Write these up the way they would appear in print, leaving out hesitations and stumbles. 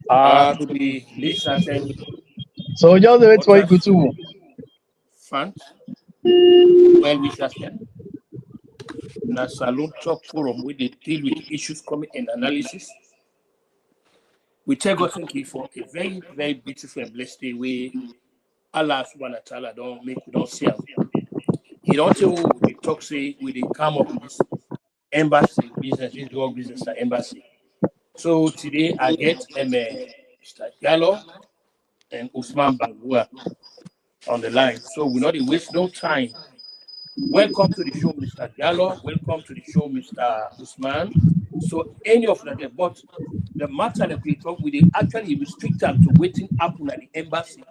To the listeners and So just wait for you watchers, to. fans, well wishers, yeah. Na Salon Tok Forum, where they deal with issues coming and analysis. We tell God thank you for a very, very beautiful and blessed day where Allah subhanahu wa ta'ala we don't see him. He don't tell who they talk say we they come up with this embassy business, this drug business at embassy. So today I get Mr. Gallo and Usman Bangura on the line. So we not waste no time. Welcome to the show, Mr. Gallo. Welcome to the show, Mr. Usman. So any of that, but the matter that we talk, we they actually restrict them to waiting happen at the embassy.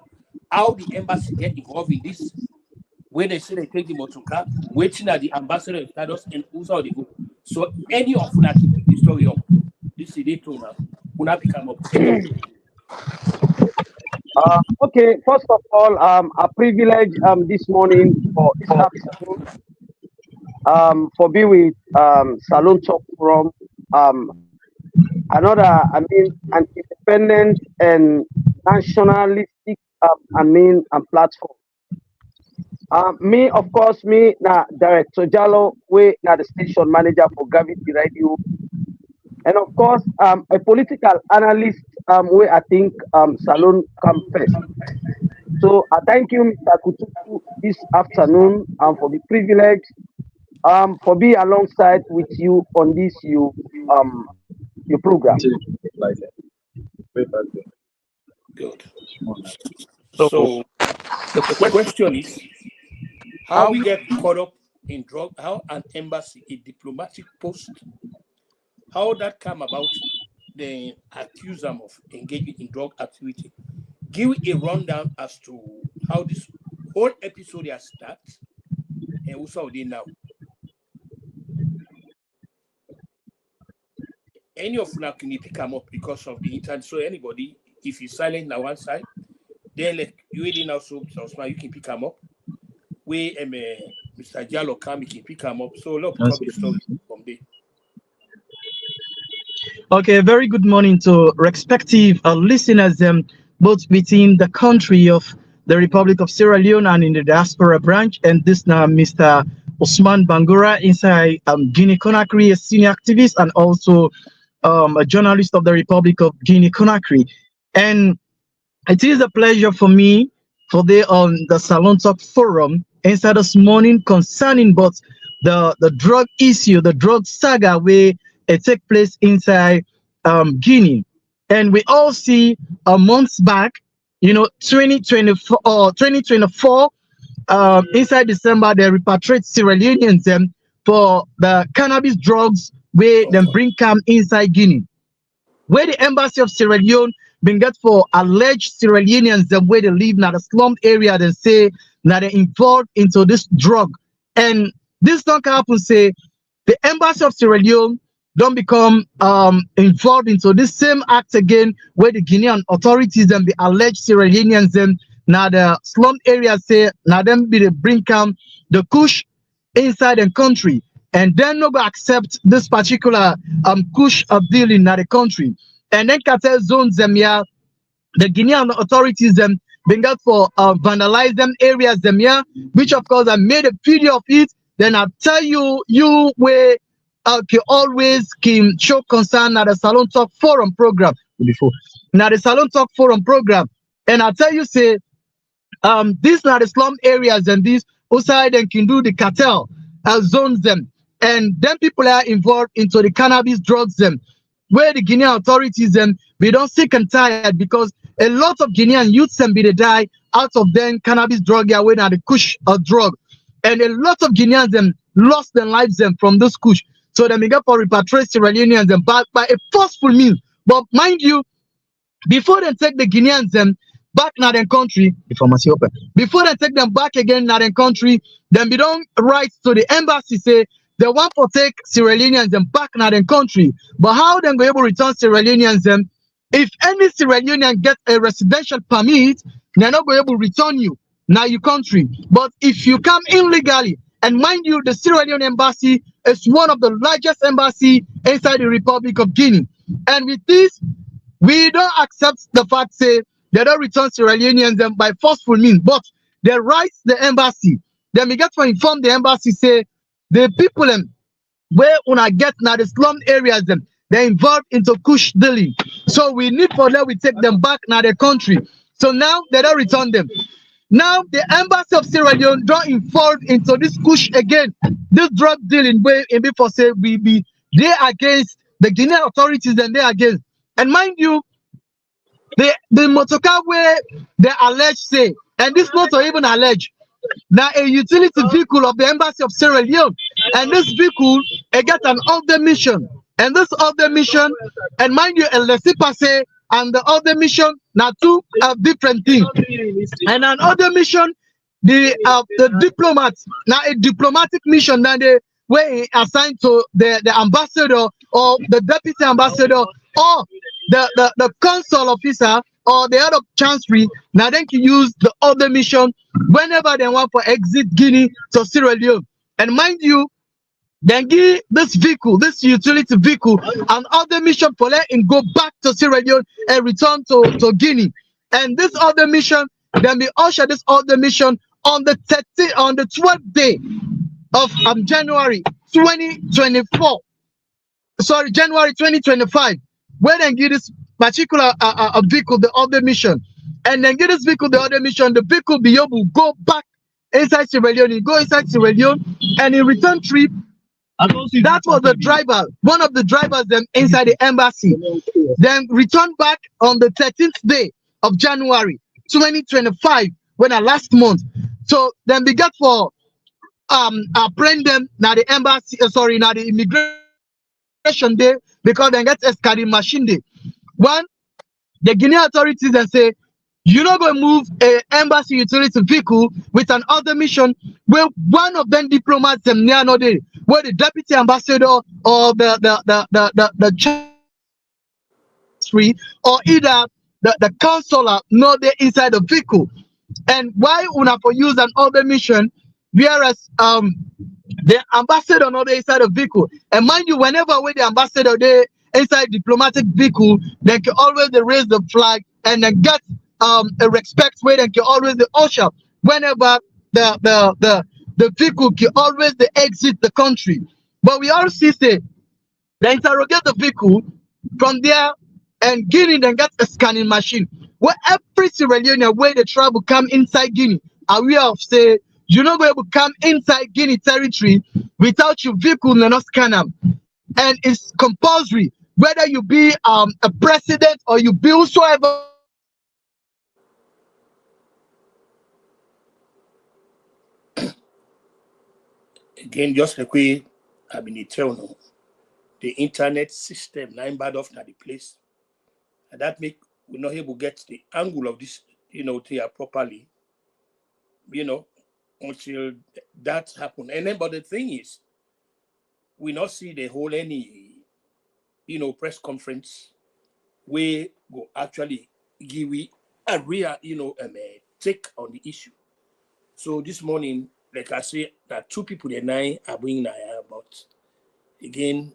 How the embassy get involved in this? When they say they take the motor car, waiting at the ambassador of status and who's how they go. So any of that can pick the story up. This is it now. Will not become up. Take away. Okay, first of all, a privilege this morning for this afternoon for being with Salon Tok Forum, another, an independent and nationalistic, platform. Me, of course, me, na Director Jallo, we na the station manager for Gravity Radio, and of course, a political analyst, where I think Salon come first. So I thank you, Mr. Kutuku, this afternoon for the privilege for being alongside with you on this your program. Good. So the question is how we get caught up in drug, how an embassy, a diplomatic post, how that come about, they accuse them of engaging in drug activity. Give a rundown as to how this whole episode has started and also how they now. Any of them can pick them up because of the internet. So anybody, if you're silent on one side, then like you already now so you can pick them up. Where Mr. Jallo come, you can pick them up. So look, pick up the story from there. Okay, very good morning to respective listeners, both within the country of the Republic of Sierra Leone and in the diaspora branch. And this now, Mr. Usman Bangura, inside Guinea Conakry, a senior activist and also a journalist of the Republic of Guinea Conakry. And it is a pleasure for me for on the Salon Tok Forum inside this morning concerning both the drug issue, the drug saga where it take place inside Guinea. And we all see months back, 2024 or 2024, inside December, they repatriate Sierra Leoneans for the cannabis drugs where them bring come inside Guinea. Where the embassy of Sierra Leone been get for alleged Sierra Leoneans where they live in the slum area, they say that they involved into this drug. And this don't happen, say the embassy of Sierra Leone don't become involved into this same act again where the Guinean authorities and the alleged Sierra Leoneans now the slum area say now them be the bring come the kush inside the country and then no go accept this particular kush of deal in the country. And then cartel zones them here, the Guinean authorities them been got for vandalize them areas them here, which of course I made a video of it. Then I tell you where can always can show concern at the Salon Tok Forum program before. Now the Salon Tok Forum program, and I tell you say these are the slum areas and these outside and can do the cartel zones them, and then people are involved into the cannabis drugs them, where the Guinean authorities them we don't sick and tired because a lot of Guinean youths them be they die out of them cannabis drug yeah when the kush drug, and a lot of Guineans them lost their lives them from this kush. So they make up for repatriate Sierra Leoneans and back by a forceful means. But mind you, before they take the Guineans them back in their country, before they take them back again in their country, then we don't write to the embassy say they want to take Sierra Leoneans them back in their country. But how they go able to return Sierra Leoneans them? If any Sierra Leonean get a residential permit, they're not going to able to return you now your country. But if you come illegally, and mind you, the Sierra Leone embassy is one of the largest embassy inside the Republic of Guinea. And with this, We don't accept the fact say they don't return Sierra Leoneans them by forceful means, but they write the embassy. Then we get to inform the embassy say the people where una get now the slum areas them they involved into kush dealing. So we need for them we take them back now the country. So now they don't return them. Now the embassy of Sierra Leone don't involve into this kush again. This drug dealing where in before say we be they against the Guinea authorities and they against. And mind you, the motorcar where they allege say, and this not even allege, now a utility vehicle of the embassy of Sierra Leone, and this vehicle it got an other mission, and this other mission, and mind you, El Passe and the other mission now two different things, and another mission, the diplomats now a diplomatic mission that they were assigned to the ambassador or the deputy ambassador or the consul officer or the head of chancery. Now they can use the other mission whenever they want for exit Guinea to Sierra Leone. And mind you, then give this vehicle, this utility vehicle, and other mission for let him go back to Sierra Leone and return to Guinea. And this other mission, then we usher this other mission on the 12th day of January 2024. Sorry, January 2025. Where then give this particular vehicle the other mission, and then give this vehicle the other mission. The vehicle be able to go back inside Sierra Leone, go inside Sierra Leone, and in return trip. That was the driver, one of the drivers them inside the embassy. Then returned back on the 13th day of January 2025, when last month. So then we got for bring them now the embassy, sorry, now the immigration day, because they get escalating machine day. One, the Guinea authorities then say, you're not going to move a embassy utility vehicle with an other mission where one of them diplomats them near no day, where the deputy ambassador or the chancery or either the consular no they inside the vehicle. And why una for use an other mission, whereas the ambassador not the inside the vehicle. And mind you, whenever with the ambassador they inside diplomatic vehicle, they can always raise the flag and then get a respect where they can always the usher whenever the vehicle can always the exit the country. But we also say they interrogate the vehicle from there and Guinea then get a scanning machine. Where every Sierra Leonean where the travel come inside Guinea, aware of say you're not going to come inside Guinea territory without your vehicle and not scan them. And it's compulsory whether you be a president or you be whosoever. Again, just like we have been eternal, the internet system nine bad off at the place, and that make we not able to get the angle of this, here properly, until that happen. And then, but the thing is, we not see the whole any, press conference where go actually give we a real, take on the issue. So this morning, like I say, that two people and I are bringing about again,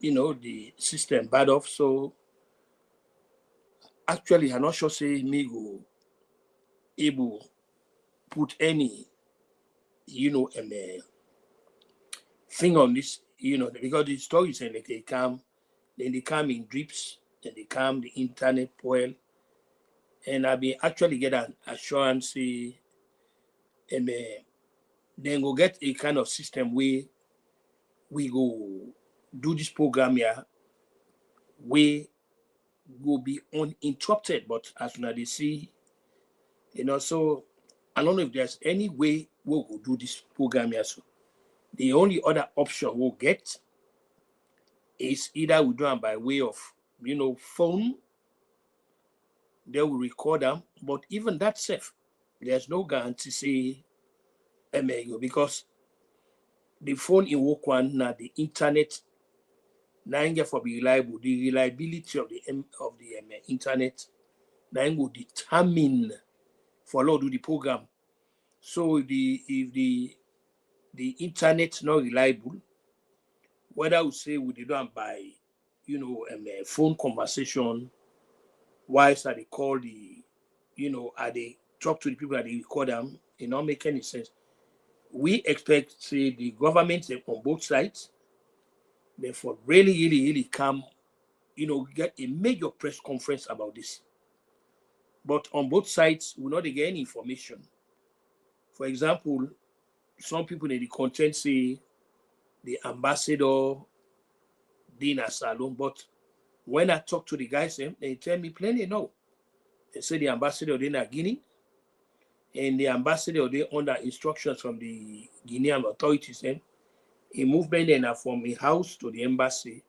the system bad off. So actually, I'm not sure say me go able put any, thing on this, because the story is saying like they come in drips, then they come the internet poil, and I be actually get an assurance, then go get a kind of system where we go do this program here, we go be uninterrupted. But as soon as they see, so I don't know if there's any way we'll go do this program here. So the only other option we'll get is either we do them by way of, phone, they will record them, but even that safe, there's no guarantee say, because the phone in work one now the internet now for be reliable. The reliability of the internet now will determine for law do the program. So if the internet not reliable, whether we say we did one by phone conversation why are they call the, are they talk to the people that they record them? It not make any sense. We expect, say, the government on both sides, therefore, really come, get a major press conference about this. But on both sides, we not get any information. For example, some people in the content say the ambassador did a salon, but when I talk to the guys, they tell me plainly no. They say the ambassador did a Guinea, and the ambassador they under instructions from the Guinean authorities. A movement and from a house to the embassy,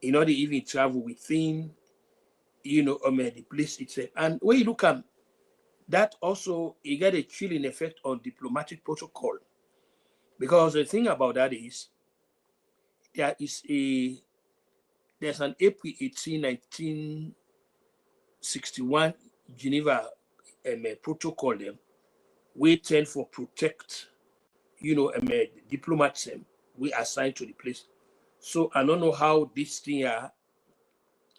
they even travel within, the place itself. And when you look at that, also you get a chilling effect on diplomatic protocol, because the thing about that is there's an April 18, 1961 Geneva protocol them we tend for protect, diplomats we assigned to the place. So I don't know how this thing are,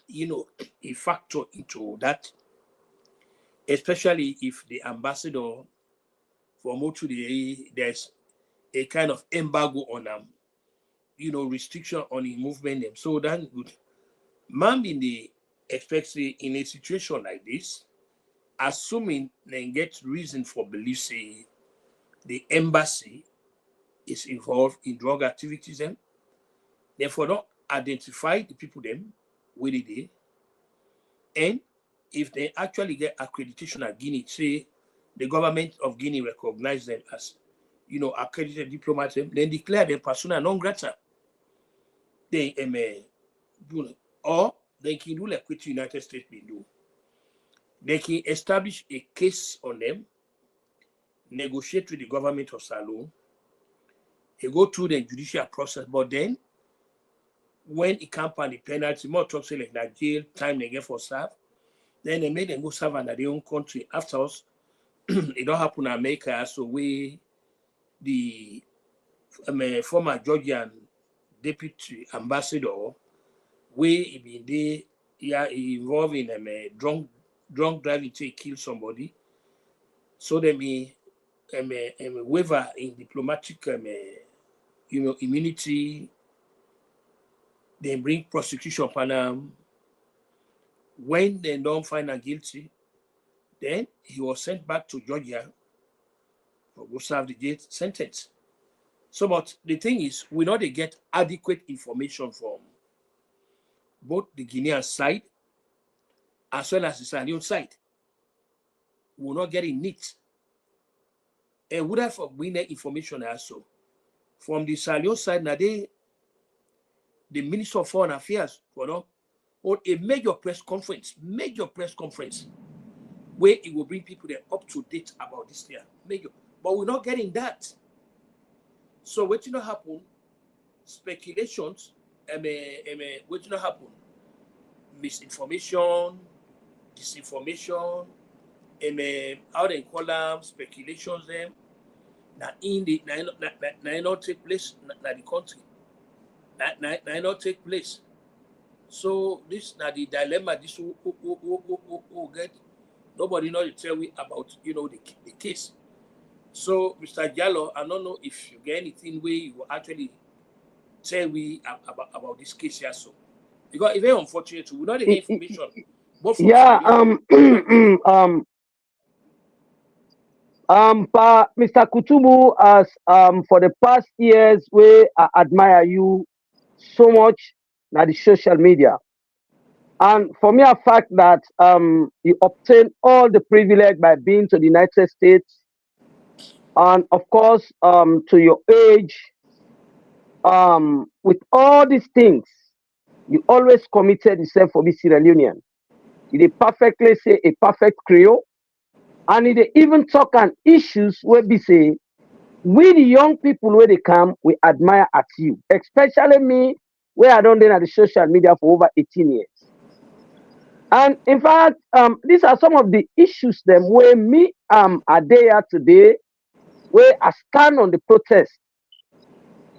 a factor into that, especially if the ambassador for Motu there's a kind of embargo on them, restriction on the movement them. So that's good. Man in the especially in a situation like this, assuming they get reason for belief say the embassy is involved in drug activities, therefore not identify the people them with it, and if they actually get accreditation at Guinea, say the government of Guinea recognize them as, accredited diplomats, then declare them persona non grata. They or they can do like what the United States may do. They can establish a case on them, negotiate with the government of Salon, they go through the judicial process, but then when it comes on the penalty, more talks like that jail time they get for serve, then they make them go serve under their own country. Afterwards, it don't happen in America, so we the former Georgian deputy ambassador, we been there, involved in drunk driving to kill somebody. So they may waiver in diplomatic immunity. They bring prosecution upon them. When they don't find him guilty, then he was sent back to Georgia for go serve the jail sentence. So, but the thing is, we know they get adequate information from both the Guinean side as well as the Salian side. We're not getting it. And would have GUINEA information also. From the Salian side, now the Minister of Foreign Affairs, hold a major press conference, where it will bring people there up to date about this year. Major. But we're not getting that. So what happen? Speculations, what happen? Misinformation, disinformation, how they call them, speculations them. Now in the not take place in the country. That not take place. So this now the dilemma this who get. Nobody knows to tell me about the case. So Mr. Jallo, I don't know if you get anything where you will actually tell me about this case here. So because it's very unfortunate, we don't get information. Yeah, Mr. Kutubu, as for the past years, we admire you so much na the social media. And for me, a fact that you obtain all the privilege by being to the United States, and of course, to your age, with all these things, you always committed yourself for this Sierra Leonean. You did perfectly say a perfect Creole, and you even talk on issues where we say, we the young people where they come, we admire at you, especially me, where I don't at the social media for over 18 years. And in fact, these are some of the issues them where me are there today, where I stand on the protest.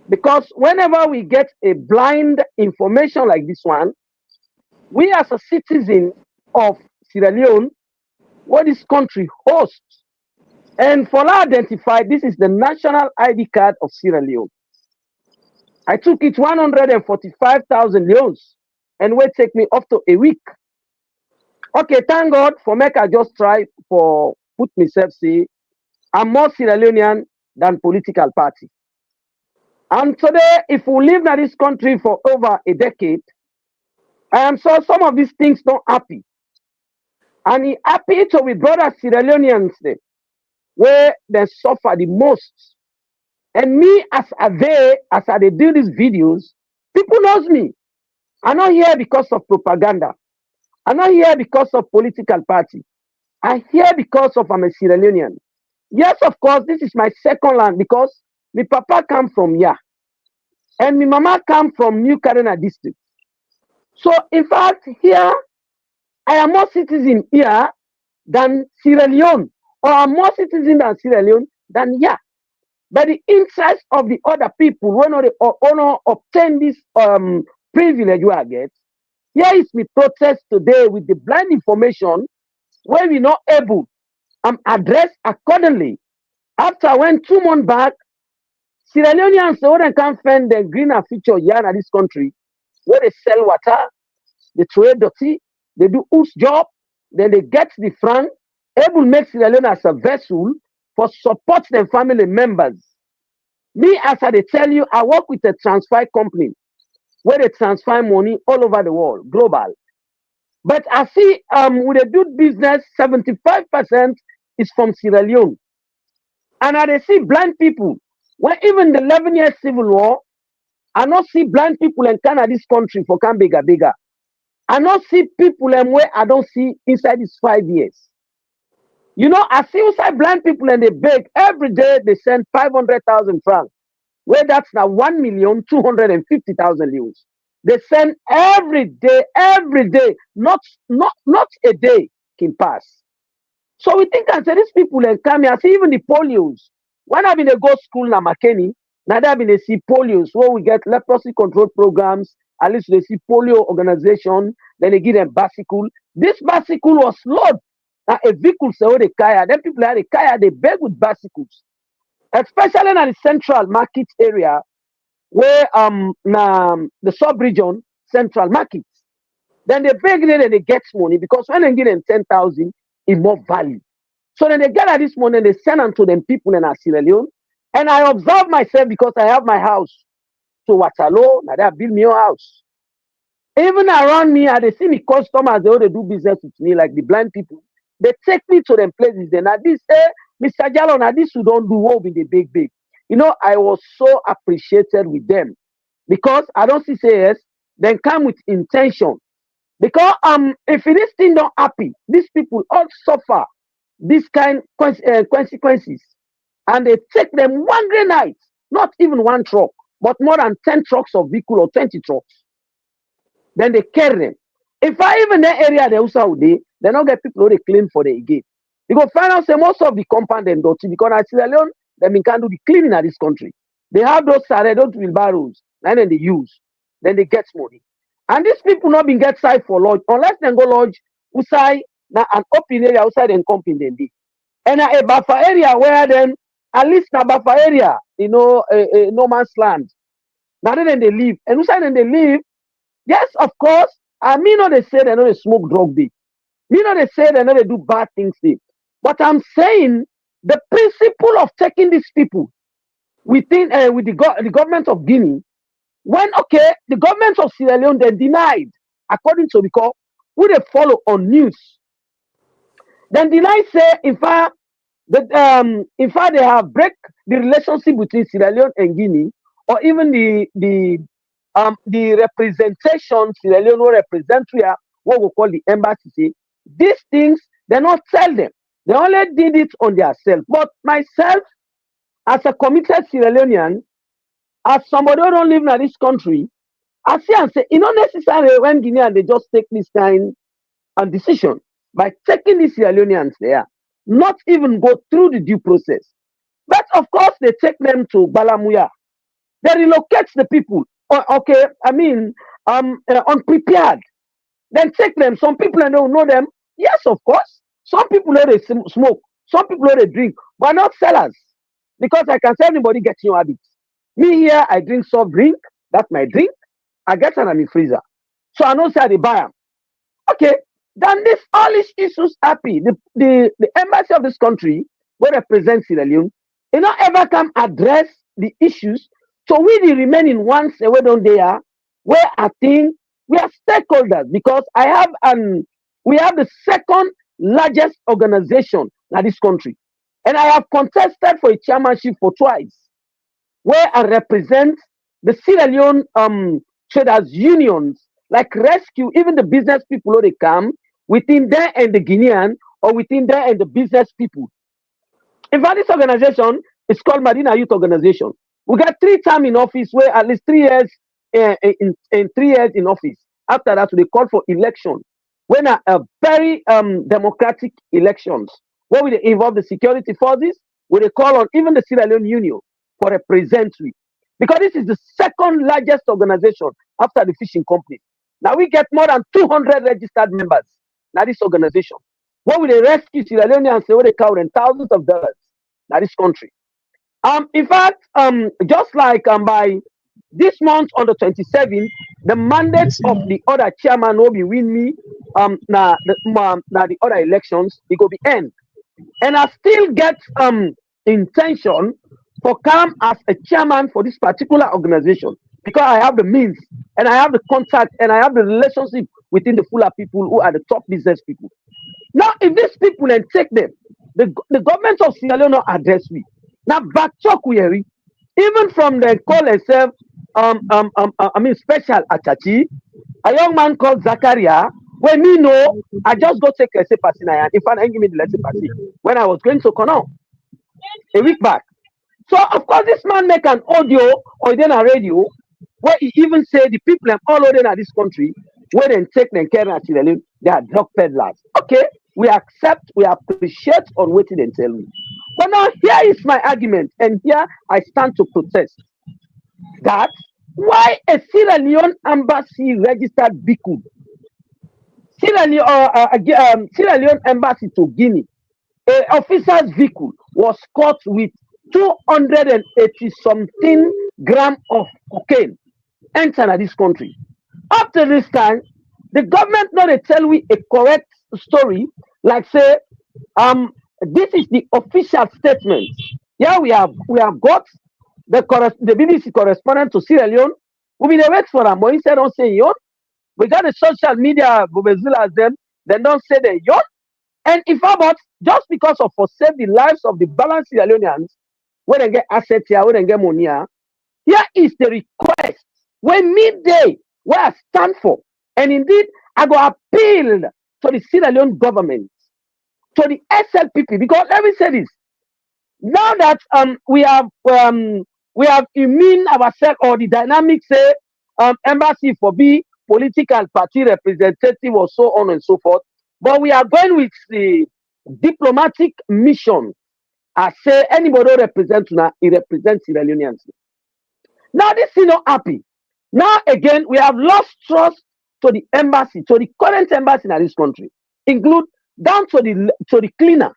Because whenever we get a blind information like this one, we as a citizen of Sierra Leone, what this country hosts. And for now identified, this is the national ID card of Sierra Leone. I took it 145,000 leones and will take me up to a week. Okay, thank God for make I just try for put myself say I'm more Sierra Leonean than political party. And today, if we live in this country for over a decade, I am sure some of these things not happy. And he happy to with brother Sierra Leoneans where they suffer the most. And me as I do these videos, people knows me. I'm not here because of propaganda. I'm not here because of political party. I'm here because of I'm a Sierra Leonean. Yes, of course, this is my second land because my papa come from here. And my mama come from New Carolina district. So in fact, here I am more citizen here than Sierra Leone, or I'm more citizen than Sierra Leone than here. But the interest of the other people when they honor obtain this privilege you are get. Here is my protest today with the blind information where we not able address accordingly. After when 2 months back, Sierra Leoneans they can find the greener future here in this country where they sell water, they trade dirty, they do whose job, then they get the franc, able to make Sierra Leone as a vessel for support their family members. Me, as I tell you, I work with a transfer company where they transfer money all over the world, global. But I see with a good business, 75% is from Sierra Leone. And I see blind people. When even the 11 years civil war, I not see blind people in Canada, this country for can bigger, bigger. I not see people where I don't see inside these 5 years. You know, I see inside blind people and they beg every day they send 500,000 francs. Where that's now 1,250,000 euros. They send every day, not a day can pass. So we think that these people and come here, I see even the polios. When I've been a go school na McKinney, now they have been a see polios where we get leprosy control programs, at least they see polio organization, then they give them bicycle. This bicycle was loaded. A vehicle so they kaya. Then people had a kaya, they beg with bicycles. Especially in the central market area where the sub-region central markets. Then they beg them and they get money because when they give them 10,000, it's more value. So then they gather this money and they send them to them people in Sierra Leone. And I observe myself because I have my house to Waterloo, now they build me a house. Even around me, they see me customers, they do business with me, like the blind people. They take me to them places. Then at this, Mr. Jallo, now this you don't do what in the big. You know, I was so appreciated with them because I don't see say yes, then come with intention. Because if this thing don't happy, these people all suffer this kind consequences, and they take them one day night, not even one truck, but more than 10 trucks of vehicle or 20 trucks. Then they carry them. If I even that area they also they don't get people who they claim for the again. Because find out say most of the compound and dirty because I Sierra Leone, they can do the cleaning in this country. They have those those wheelbarrows, and then they use, then they get money. And these people not been get side for lodge unless they go lodge outside now an open area outside and company then they. And a buffer area where then at least a buffer area, you know, a no man's land. Now then they live. And outside then they live. Yes, of course. I mean, not they say they know they smoke drug day. Me know they say they know they do bad things day. But I'm saying the principle of taking these people within with the government of Guinea, when okay, the government of Sierra Leone they denied, according to because who they follow on news. Then deny say in fact they have break the relationship between Sierra Leone and Guinea, or even the representation Sierra Leone will represent here, what we call the embassy. Say, these things they not tell them. They only did it on themselves. But myself, as a committed Sierra Leonean, as somebody who don't live in this country, I see and say, it's not necessary when Guinea they just take this kind of decision by taking these Sierra Leoneans there, not even go through the due process. But of course, they take them to Balamuya. They relocate the people. Okay, I mean, unprepared. Then take them. Some people I don't know them. Yes, of course. Some people know they smoke, some people know they drink, but not sellers. Because I can say anybody gets your habits. Me here, I drink soft drink. That's my drink. I get an in freezer. So I know say they buy them. Okay. Then this all these issues happy. The embassy of this country will represent Sierra Leone. You know ever come address the issues. So we the remaining ones we don't there where I think we are stakeholders because I have we have the second largest organization in this country. And I have contested for a chairmanship for twice where I represent the Sierra Leone traders unions, like rescue, even the business people who they come within there and the Guinean or within there and the business people. In fact, this organization is called Marina Youth Organization. We got 3 terms in office where at least 3 years in 3 years in office. After that, they call for election. When a very democratic elections, where we involve the security forces, where they call on even the Sierra Leone Union for a representative. Because this is the second largest organization after the fishing company. Now we get more than 200 registered members. Now this organization. What will they rescue Sierra Leoneans and where they count in thousands of dollars? Now this country. In fact, just like by this month on the 27th, the mandate of the other chairman will be win me now the other elections, it will be end. And I still get intention for come as a chairman for this particular organization because I have the means and I have the contact and I have the relationship within the Fula people who are the top business people. Now, if these people then take them, the government of Sierra Leone not address me. Now, back talk we hear, even from the call itself, special Achachi, a young man called Zakaria, when me know, I just go take a party now. If I give me the lesson party when I was going to Kono a week back. So of course this man make an audio or then a radio where he even say the people all over in this country where they take them care of children, they are drug peddlers. Okay, we accept, we appreciate on waiting and tell me. But now here is my argument, and here I stand to protest that why a Sierra Leone embassy registered vehicle, Sierra Leone embassy to Guinea, a officer's vehicle was caught with 280 something gram of cocaine enter this country. Up to this time, the government not they tell we a correct story, like say, this is the official statement. Yeah, we have got the BBC correspondent to Sierra Leone. We been wait for them, but instead don't say yon. We got the social media as them, then don't say the yon. And if about just because of for save the lives of the balanced Sierra Leoneans, when they get assets here, when they get money here is the request. When midday, where I stand for, and indeed I go appeal to the Sierra Leone government, to the SLPP, because let me say this. Now that we have immune ourselves or the dynamics say embassy for be political party representative or so on and so forth, but we are going with the diplomatic mission. I say anybody who represents now, he represents Sierra Leoneans. Now this is not happy. Now again, we have lost trust to the embassy, to the current embassy in this country, include down to the cleaner.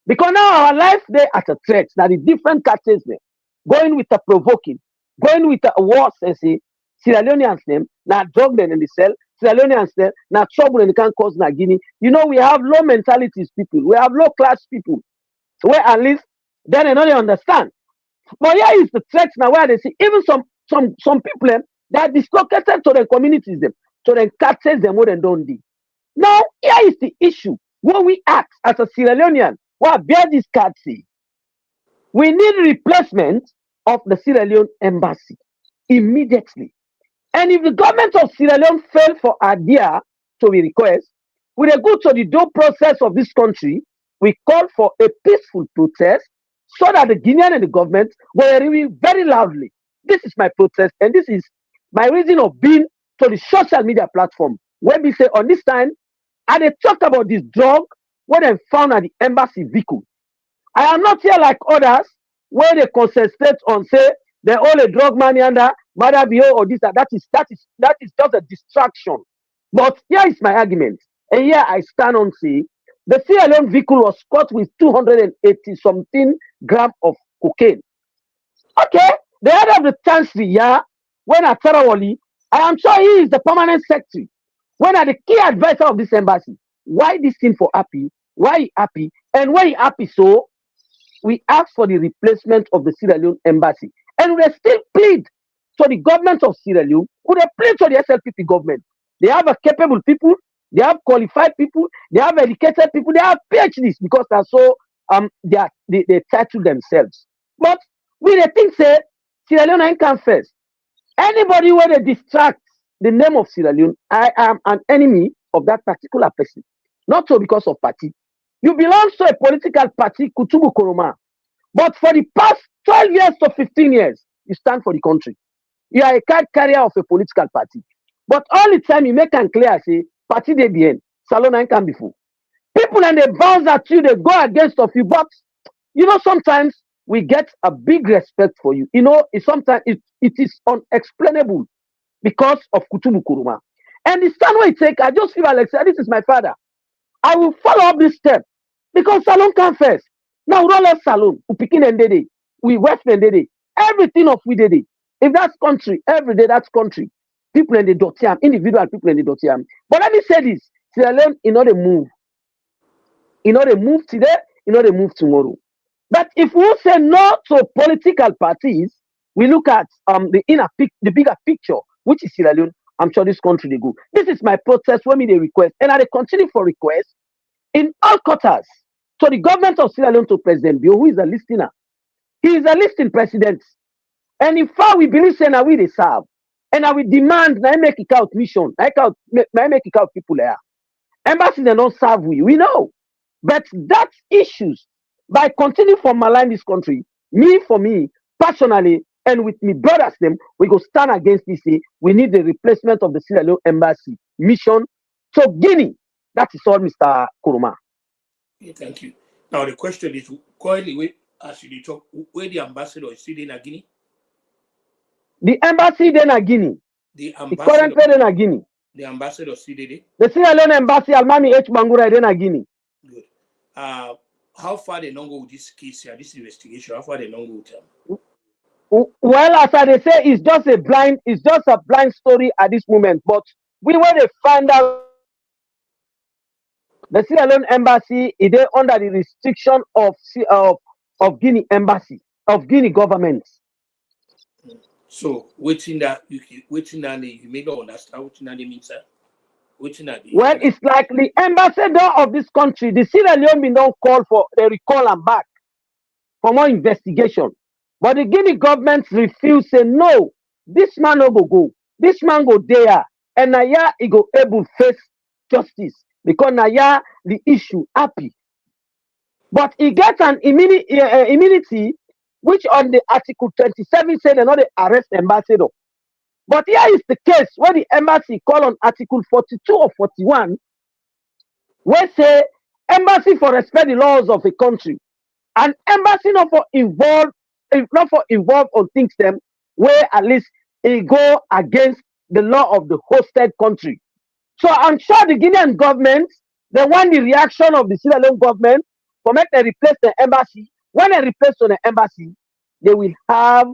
Because now our life there at a threat. Now the different catches there, going with the provoking, going with the wars and say Sierra Leoneans name, now drug them in the cell, Sierra Leoneans there, now trouble and they can't cause na Guinea. You know, we have low mentalities people, we have low class people, where at least then they don't understand. But here is the threat now where they see even some people them that are dislocated to their communities them, to their catches them more than don't do. Now here is the issue. When we act as a Sierra Leonean, what bear this card say? We need replacement of the Sierra Leone embassy immediately. And if the government of Sierra Leone fail for idea to be request, we will go to the due process of this country. We call for a peaceful protest so that the Guinean and the government will review very loudly. This is my protest, and this is my reason of being to the social media platform. When we say on this time, and they talk about this drug, what they found at the embassy vehicle. I am not here like others where they concentrate on say they all a drug money under Madabio or this that is just a distraction. But here is my argument. And here I stand on say the Sierra Leone vehicle was caught with 280 something gram of cocaine. Okay, the head of the chancellery, yeah, when at Tarawali, I am sure he is the permanent secretary. When are the key advisor of this embassy? Why this thing for happy? Why he happy? And when he happy, so we ask for the replacement of the Sierra Leone embassy. And we still plead to the government of Sierra Leone, we plead to the SLPP government. They have a capable people, they have qualified people, they have educated people, they have PhDs because they're so they title themselves. But we the think say Sierra Leone ain't come first. Anybody where they distract the name of Sierra Leone, I am an enemy of that particular person. Not so because of party. You belong to a political party, Kutubu Koroma. But for the past 12 years to 15 years, you stand for the country. You are a card carrier of a political party. But all the time you make and clear, say, party they be in, Salon and can before. People and they bounce at you, they go against of you. But you know, sometimes we get a big respect for you. You know, sometimes it is unexplainable because of Kutubu Kuruma. And the stand where it take, I just feel like this is my father. I will follow up this step because Salon come first. Now we don't let Salon, we pick and dede, we West and dede, everything of we dede. If that's country, every day that's country. People in the dotiam, individual people in the dotiam. But let me say this: Sierra Leone, in order move, in order move today, in order move tomorrow. But if we say no to political parties, we look at the bigger picture, which is Sierra Leone. I'm sure this country they go. This is my protest when me they request, and I continue for request in all quarters to the government of Sierra Leone to President Bio, who is a listener. He is a listening president. And in fact, we believe say now we they serve. And I will demand na make it out mission, na make it out people there. Embassy they don't serve we know. But that issues by continuing for malign this country, for me, personally, and with me brothers them, we go stand against this. We need the replacement of the Sierra Leone embassy mission to Guinea. That is all, Mr. Kuruma. Okay, thank you. Now the question is, currently, as you talk, where the ambassador is sitting in Guinea? The embassy then in Guinea. The current then in Guinea. The ambassador sitting there? The Sierra Leone embassy, Almami H. Bangura, then in Guinea. Good. How far they don't go with this case here, this investigation? How far they don't go with them? Well, as I say, it's just a blind story at this moment. But we want to find out the Sierra Leone embassy is there under the restriction of Guinea embassy, of Guinea government. So waiting that you may not understand what that means, sir. Well, it's like the ambassador of this country, the Sierra Leone don't call for the recall and back for more investigation. But the Guinea government refuse, say no, this man no go. This man go there. And Naya he go able face justice. Because Naya the issue happy. But he gets an immunity, which on the Article 27 said they not arrest ambassador. But here is the case where the embassy call on Article 42 or 41, where say embassy for respect the laws of a country. And embassy not for involve on things them where at least it go against the law of the hosted country. So I'm sure the Guinean government, they want the reaction of the Sierra Leone government for make them replace the embassy. When they replace on the embassy, they will have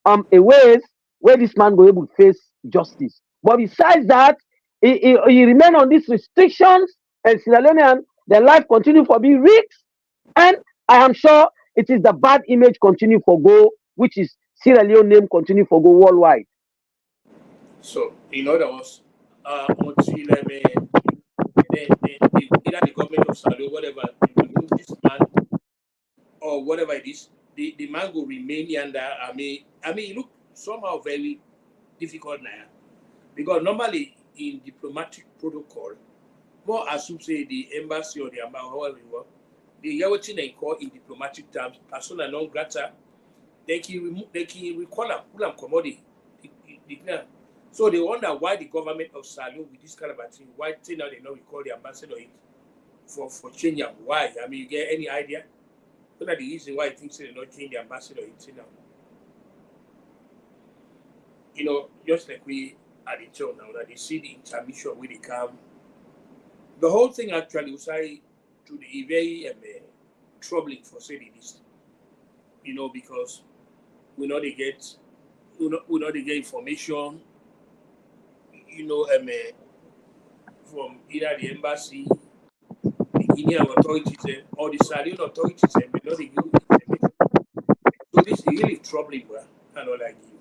a ways where this man will able to face justice. But besides that, he remain on these restrictions, and Sierra Leonean, their life continue for being risked. And I am sure it is the bad image continue for go, which is Sierra Leone name continue for go worldwide. So in other words, either the government of Sierra Leone, whatever, they remove this man or whatever it is, the man will remain under. I mean, look somehow very difficult now, because normally in diplomatic protocol, more as you say the embassy or the ambassador, however you want, the what they call in diplomatic terms persona non grata, they can recall them, pull them commodity. So they wonder why the government of Salon with this kind of a thing, why now they know we call the ambassador for changing. Why? I mean, you get any idea? What are the reason why I think they not change the ambassador in now? You know, just like we at the show now, that they see the intermission where they come, the whole thing actually was to be very troubling for say the least. Because we know they get information, from either the embassy, the Guinean authorities, or the Salian authorities, and we know they give information. So this is really troubling, bro. And all like you.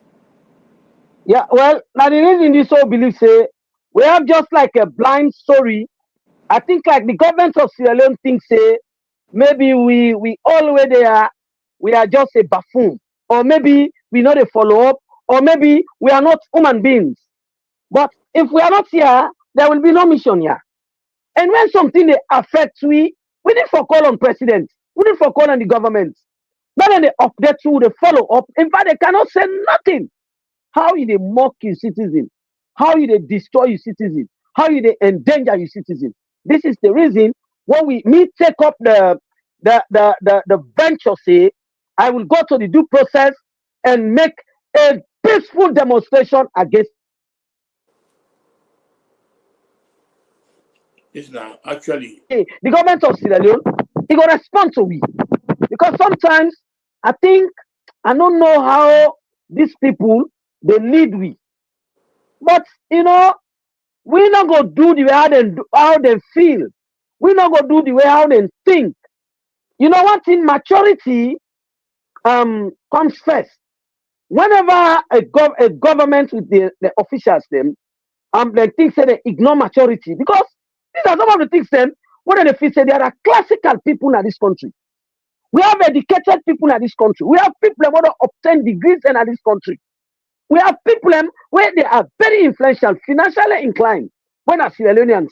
Yeah, well, now the reason this whole belief say we have just like a blind story. I think like the government of Sierra Leone thinks say maybe we all where they are, we are just a buffoon, or maybe we not a follow up, or maybe we are not human beings. But if we are not here, there will be no mission here. And when something they affect we need for call on president, we need for call on the government. But then they update you, they follow up. In fact, they cannot say nothing. How you they mock your citizen? How you they destroy your citizen? How you they endanger your citizen? This is the reason when me take up the venture say I will go to the due process and make a peaceful demonstration against It's now actually the government of Sierra Leone. He gonna respond to we because sometimes I think I don't know how these people they lead we, but we not go do the way how they feel. We not go do the way how they think. You know what? In maturity comes first. Whenever a government with the officials them they think say they ignore maturity because these are some of the things them when they feel say there are classical people in this country. We have educated people in this country. We have people who want to obtain degrees in this country. We have people where they are very influential, financially inclined. When are Sierra Leoneans,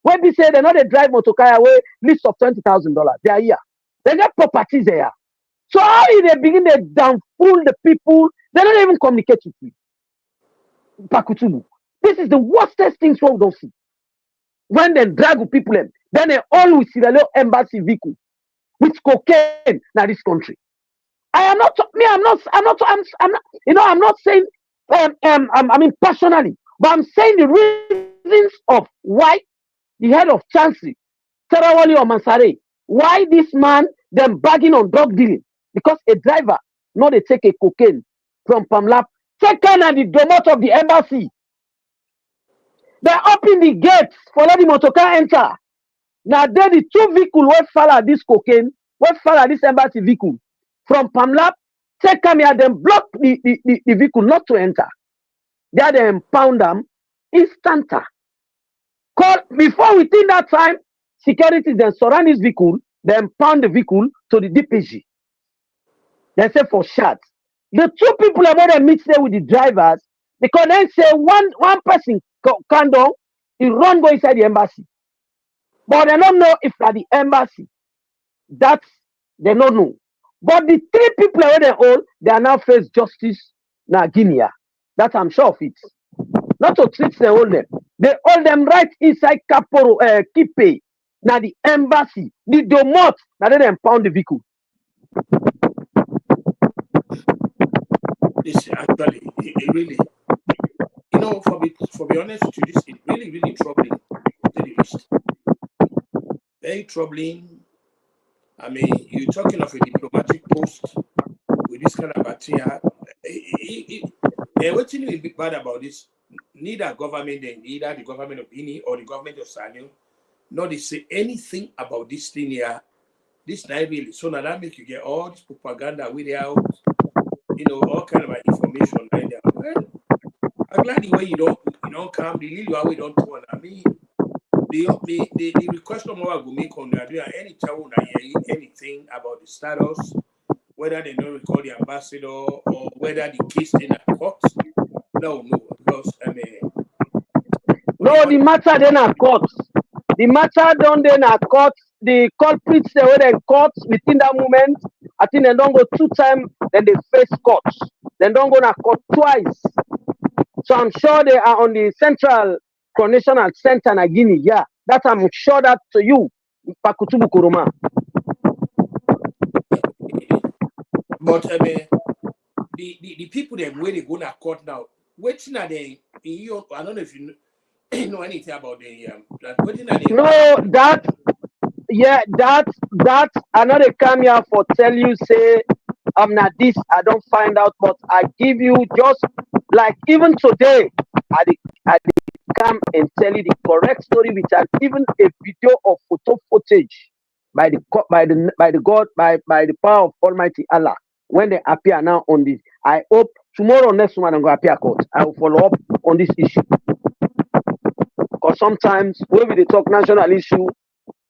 when we say they know they drive motorcar away, list of $20,000, they are here. They get properties there. So how do they begin to downfool the people? They don't even communicate with you. Pakutubu. This is the worstest thing we don't see. When they drag with people, then they all with Sierra Leone embassy vehicle with cocaine in this country. I'm not saying I mean personally, but I'm saying the reasons of why the head of Chancery, Tarawali or Mansare, why this man them bagging on drug dealing because a driver not they take a cocaine from Pamlap, taken at the domot of the embassy. They open the gates for let the motorcar enter. Now then the two vehicles will follow this cocaine, will follow this embassy vehicle from Pamlap, take come here, then block the vehicle not to enter. They then pound them instanta. Call before within that time, security then surround this vehicle, then pound the vehicle to the DPG. They say for shots. The two people about to meet there with the drivers, because then say one person can down, he run go inside the embassy. But they don't know if that the embassy. That they don't know. But the three people where they all, they are now face justice now Guinea. That I'm sure of it. Not to treat they hold them. They hold them right inside Kaporo Kipe. Now the embassy, the domot, now they pound the vehicle. This actually it really, for be honest with you, this is really, really troubling to the least. Very troubling. I mean, you're talking of a diplomatic post with this kind of material. What's really bad about this? Neither government, either the government of Guinea or the government of Salon, not they say anything about this thing here. This not really. So now that make you get all this propaganda with out, all kind of information right there. Well, I'm glad the way you don't come, the little way don't turn. I mean, the request of what I go make on the any time when I hear anything about the status, whether they don't recall the ambassador or whether the case in a court. No, because no, the matter then are court. The matter done then are court. The culprits they were in court within that moment. I think they don't go 2 times, then they face court. They don't go to court twice. So I'm sure they are on the Central Coordinational Center in Guinea. Yeah, that I'm sure that to you, Pakutubu Kuruma. But the people them where they go to court now, waiting at them. I don't know if you know, know anything about the what did I No, that yeah, that another come here for tell you say I'm not this. I don't find out, but I give you just like even today. I come and tell you the correct story, which has even a video of photo footage by the power of Almighty Allah when they appear now on this. I hope tomorrow next one I'm going to appear court. I will follow up on this issue because sometimes when we dey talk national issue,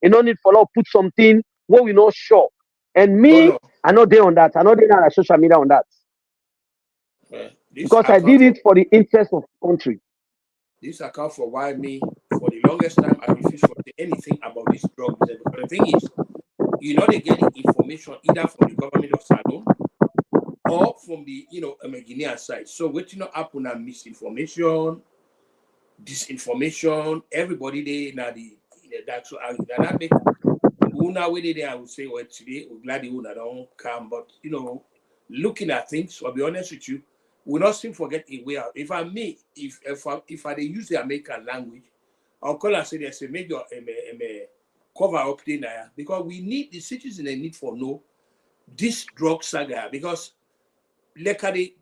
you no need follow up put something where we not sure. And me, no. I know they on that. I know they on social media on that This because I account did for it for the interest of the country. this account for why me for the longest time I refuse to say anything about this drug business. Because the thing is, they get the information either from the government of Salon or from the Guinea side. So what happen na misinformation, disinformation, everybody they now the that so that make una way there I would say well today we're glad the una don't come, but looking at things, I'll be honest with you, we not seem forget a way out. If I may, if I dey use the American language, I'll call and say there's a major cover up there now because we need the citizens they need for know this drug saga because like they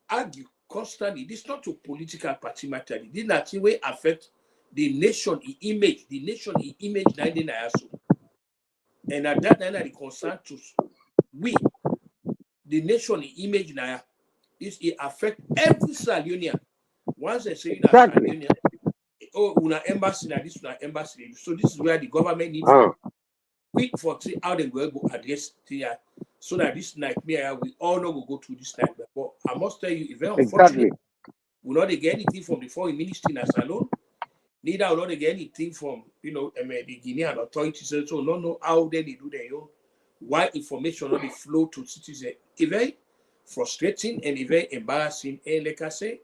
argue constantly, this not a political party matter. This not way affect the nation image, now so. And at that time, the concern to we, the nation image now, is it affect every Salionian. Once they say that Exactly. Salionian, oh, una embassy now, this una embassy. So this is where the government needs quick for see how they go address here, so that this nightmare we all know will go through this nightmare. But I must tell you, it's very unfortunate. Exactly. We not get anything from the foreign ministry in Salon. Neither will not get anything from the Guinean authorities. So not know how they do their own. Why information not flow to citizens? It's very frustrating and it's very embarrassing. And like I say,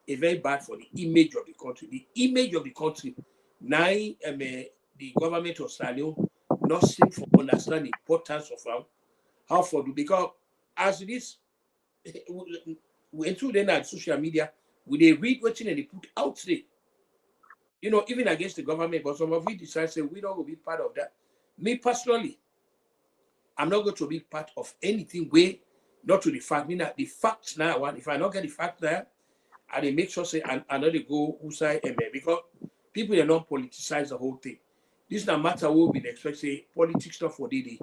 it's very bad for the image of the country. The image of the country. Now, the government of Salon not seem to understand the importance of how for do because as it is, we into then at social media, we they read what they put out there. Even against the government, but some of you decide say we don't will be part of that. Me personally, I'm not going to be part of anything way, not to the fact. The facts now, if I don't get the fact there, I they make sure say I know they go outside because people are not politicize the whole thing. This no matter what we expect say politics stuff for day.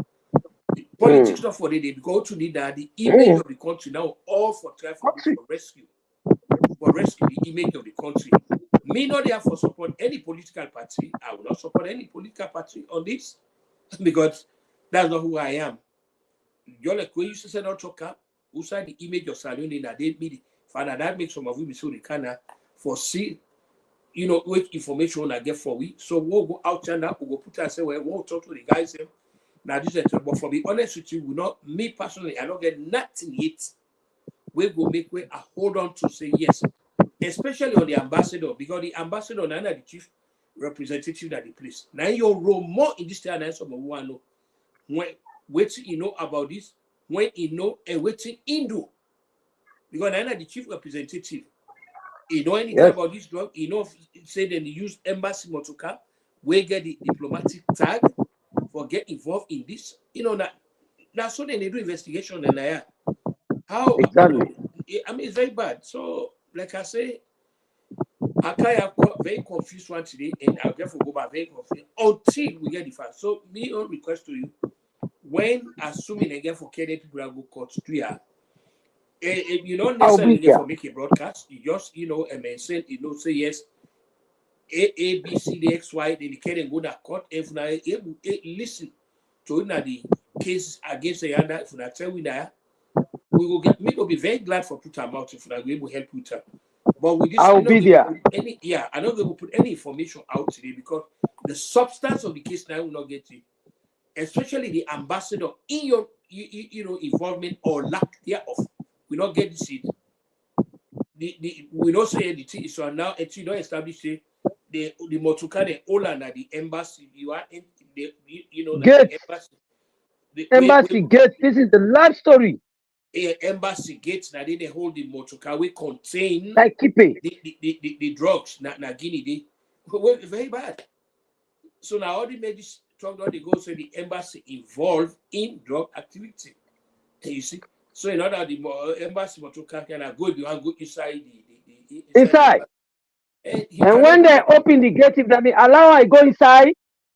Politics stuff for day because to need that the image of the country now all for try for rescue the image of the country. Me not therefore support any political party. I will not support any political party on this because that's not who I am. You're like when you say not talk up, who said the image of Salon in that they meet father that makes some of you so they can foresee, what information I get for we. So we'll go out and that we'll go put and say, well, we'll talk to the guys. Now this is but for be honest with you, me personally, I don't get nothing yet. We go make way I hold on to say yes. Especially on the ambassador, because the ambassador now the chief representative at the place. Now your role more in this time than some of one know. When waiting about this, when and waiting do. Because now the chief representative, anything about this drug, say then they use embassy motorcar, we get the diplomatic tag for get involved in this. Now so then they do investigation and how Exactly. it's very bad. So like I say, I can't very confused one today, and I'll therefore go back very confused until we get the fact. So, me own request to you, when assuming again for Kenya people will go court 3 hours, you don't necessarily get for make a broadcast. You just say say yes, A B C D X Y. Then the Kenya go to court. If now able listen to the case against the other, if I tell we that. We will get. Me will be very glad for put them out if we will help put them. But with this, I'll be there. I'm not going to put any information out today because the substance of the case now will not get it. Especially the ambassador in your involvement or lack thereof. We not get this it. We don't say anything. So now you don't establish the Motukane Ola the embassy. You are in the Gate. the embassy. Embassy gate. This is the life story. Embassy gates now they hold the motorcar we contain Like keep it. the drugs na Guinea Well, very bad. So now all the medics talk about the go say the embassy involved in drug activity. You see, so in order the embassy to can go if you want go inside the Inside. he And cannot when do they that. open the gate, if they allow I go inside,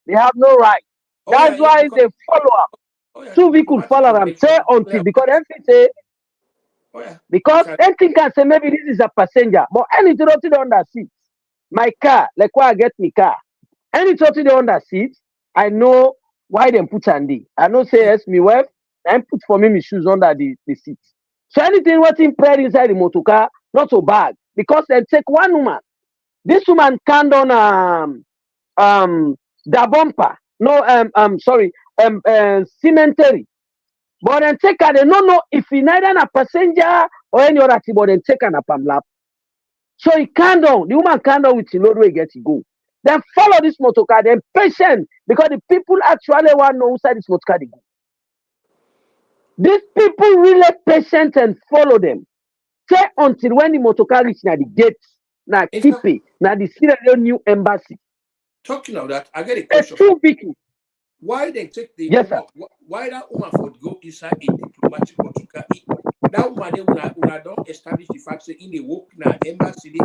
they have no right. Oh That's yeah, why because they follow up. oh yeah, Two vehicles diplomatic follow them. relation Say clear until because cut. anything say Oh yeah, you because can. anything can say maybe this is a passenger, but any rotated on the seat. My car, like why I get my car. Any rotated on the seat, I know why them put Andy. I know say yes, me wife, and put for me my shoes under the seat. So anything what's in prayer inside the motor car, not so bad. Because they take one woman. This woman can't on the bumper. No sorry, cemetery. But then take her, they don't know if he neither a passenger or any other thing, but then take her a palm lap. So he can't down. The woman can't down with the load where he get to go. Then follow this motor car, then patient because the people actually want to know inside this motor car they go. These people really patient and follow them. Say until when the motor car reach now the gate, now In keep fact, it. Now the Sierra Leone new embassy. talking of that, I get a A question for two vehicle. why they take the Yes, sir. woman, why that woman for go inside a diplomatic motorcar? That woman, they una don't establish the fact that in the work na embassy,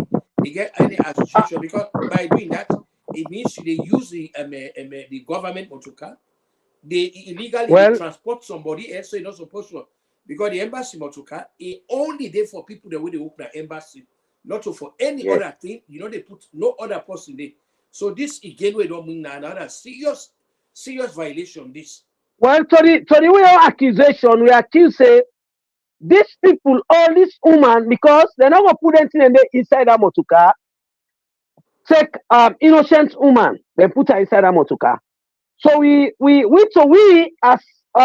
they get any association because by doing that, it means they use the government motorcar. They illegally they Well, transport somebody else, so you're not supposed to. Because the embassy motorcar is only there for people that way they work the embassy, not for any yes. other thing. You know, they put no other person there. So this again, we don't mean another serious violation. This Well, to the way of accusation, we accuse say these people, all these women, because they're not gonna put anything in the inside that motor car. Take innocent woman, then put her inside that motor car. So we as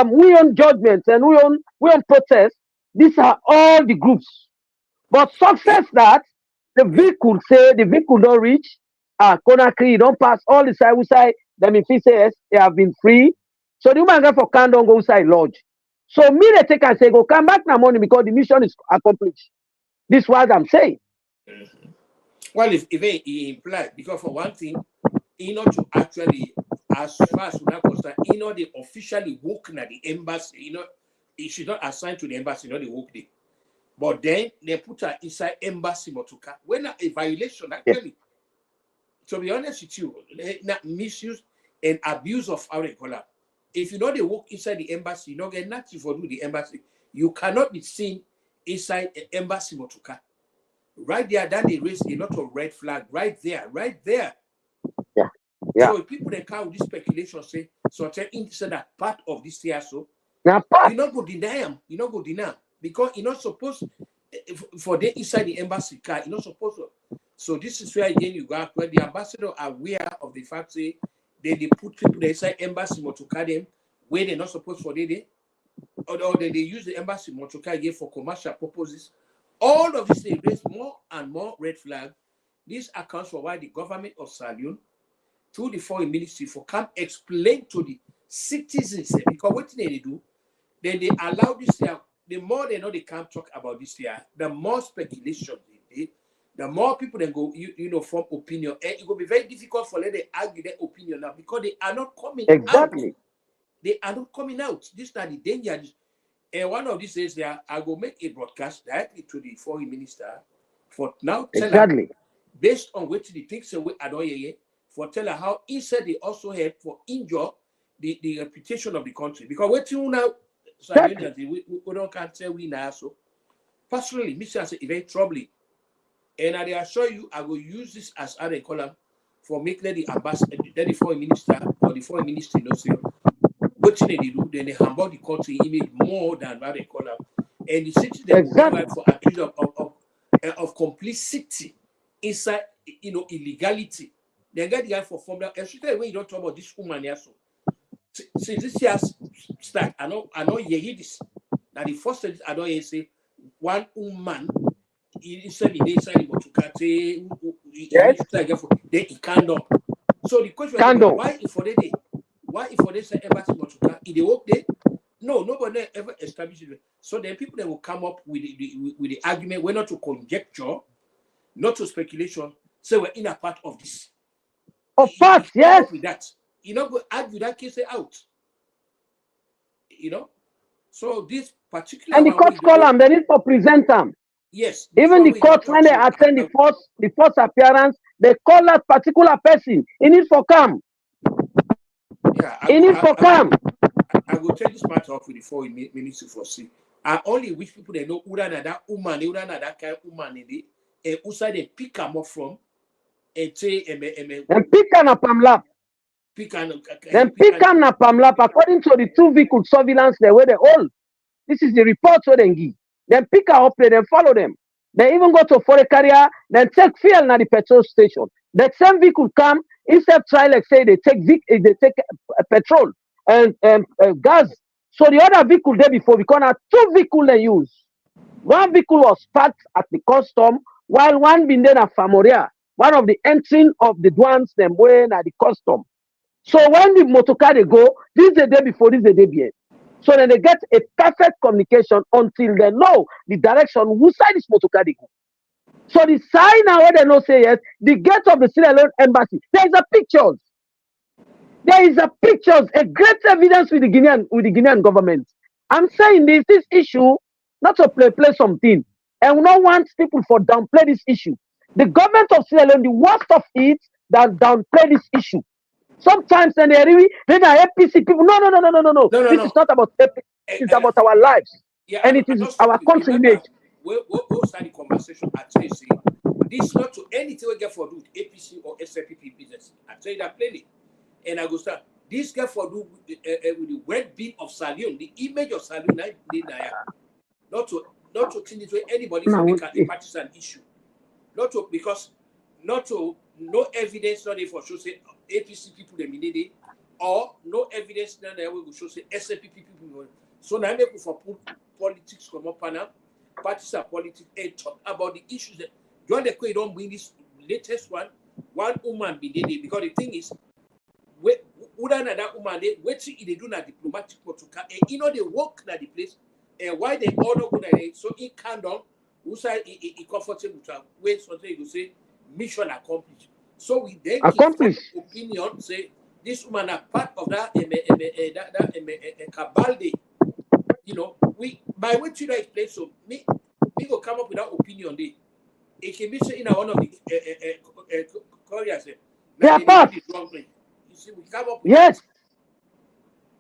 we on judgment and we on protest. These are all the groups. But success that the okay. vehicle say the vehicle don't reach Conakry, don't pass all the side we side. Then if he says they have been free. So the woman go for can don't go inside lodge. So me they take and say go come back now morning because the mission is accomplished. This is what I'm saying. Well, if he implied because for one thing, you know to actually as far as we're concerned, you know they officially work at the embassy. You know, it should not assign to the embassy. You know they work there. But then they put her inside embassy motorcar. When a violation, Yes, actually, to be honest with you, not misuse and abuse of our regular. If you know they work inside the embassy, you don't get nothing for do the embassy. You cannot be seen inside an embassy motorcar. Right there, that they raise a lot of red flag. Right there, right there. yeah, yeah. So if people that come with this speculation say, so tell inside that part of this year, so Now part you not go deny them. You not go deny 'em. Because you're not supposed for the inside the embassy car, you're not supposed to. So this is where again you go when the ambassador are aware of the fact say they put people that inside embassy motor car them where they're not supposed for they or they use the embassy motor car again for commercial purposes. All of this they raise more and more red flag. This accounts for why the government of Salion through the foreign ministry for come explain to the citizens because what they do, then they allow this year. The more they know they can't talk about this year, the more speculation they did, the more people then go, form opinion. And it will be very difficult for them to argue their opinion now because they are not coming out. exactly, They are not coming out. This is the danger. And one of these days, there I will make a broadcast directly to the foreign minister for now tell her exactly, based on what the things away Adoye for tell her how instead they also help for injure the reputation of the country. Because what you now exactly. we don't can't tell we now so personally, Mr. say very troubling. And I assure you, I will use this as a column for make the ambassador, the foreign minister or the foreign ministry no say what they do, then they humble the country image more than what they call them. And the citizens will get Exactly. right for accused of complicity inside, illegality. They get the guy for formula. Especially when you don't talk about this woman here. So since this year start, I know you hear this. Now the first sentence I don't hear say one woman inside the motukate Yes, then he can't do. So the question is candle. why if for they say embassy motuka if they work there? No, nobody ever established it. So then people that will come up with the argument, we're not to conjecture, not to speculation, say we're in a part of this. Of course, yes. Up with that. You know, go argue that case out. You know, so this particular And the one court call them, they need to present them. yes, Even the court, when they attend the first appearance, they call that particular person. He need for come. Yeah, He need for come. I will take this matter off with the 4 minutes to foresee. I only wish people they know who that woman, who that kind of woman in the who side they pick them up from and say and pick them up and lap. Then pick them up and lap according to the 2 vehicle surveillance the way they all. This is the report so they give. Then pick her up, then follow them. They even go to foreign carrier, then take fuel at the petrol station. That same vehicle come, instead try like say they take petrol and gas. So the other vehicle there before, we can have 2 vehicles they use. 1 vehicle was parked at the custom, while 1 been there at Famoria, one of the entry of the ones them way at the custom. So when the motor car they go, this is the day before, this is the day behind. So then they get a perfect communication until they know the direction whose side is motor car they go. So the sign now where they know say yes, the gate of the Sierra Leone embassy, there is a pictures. There is a pictures, a great evidence with the Guinean government. I'm saying this issue, not to play something. And we don't want people for downplay this issue. The government of Sierra Leone, the worst of it, that downplay this issue. Sometimes then they really, then are APC people. No. This is not about APC. It's about our lives. Yeah, and it is our country image. We'll start the conversation at say this not to anything we get for do with APC or SLPP business. I tell you that plainly. And I go start. This get for do with the well-being of Salion, the image of Salion, not to think it way anybody for make a partisan issue. Because no evidence not for show say APC people they mean it, or no evidence now that will show say SLPP people. So now make for politics come up now, partisan politics and talk about the issues that John the Quay don't bring this latest one woman be there because the thing is that woman they see they do not diplomatic protocol and you know they work at the place and why they all not good at it so it can't down who say it comfortable to wait something you say mission accomplished. So we then give opinion say this woman are part of that cabal day. You know, we by what you explain so me go come up with that opinion day. It can be said in one of the couriers. You see, we come up with yes. That.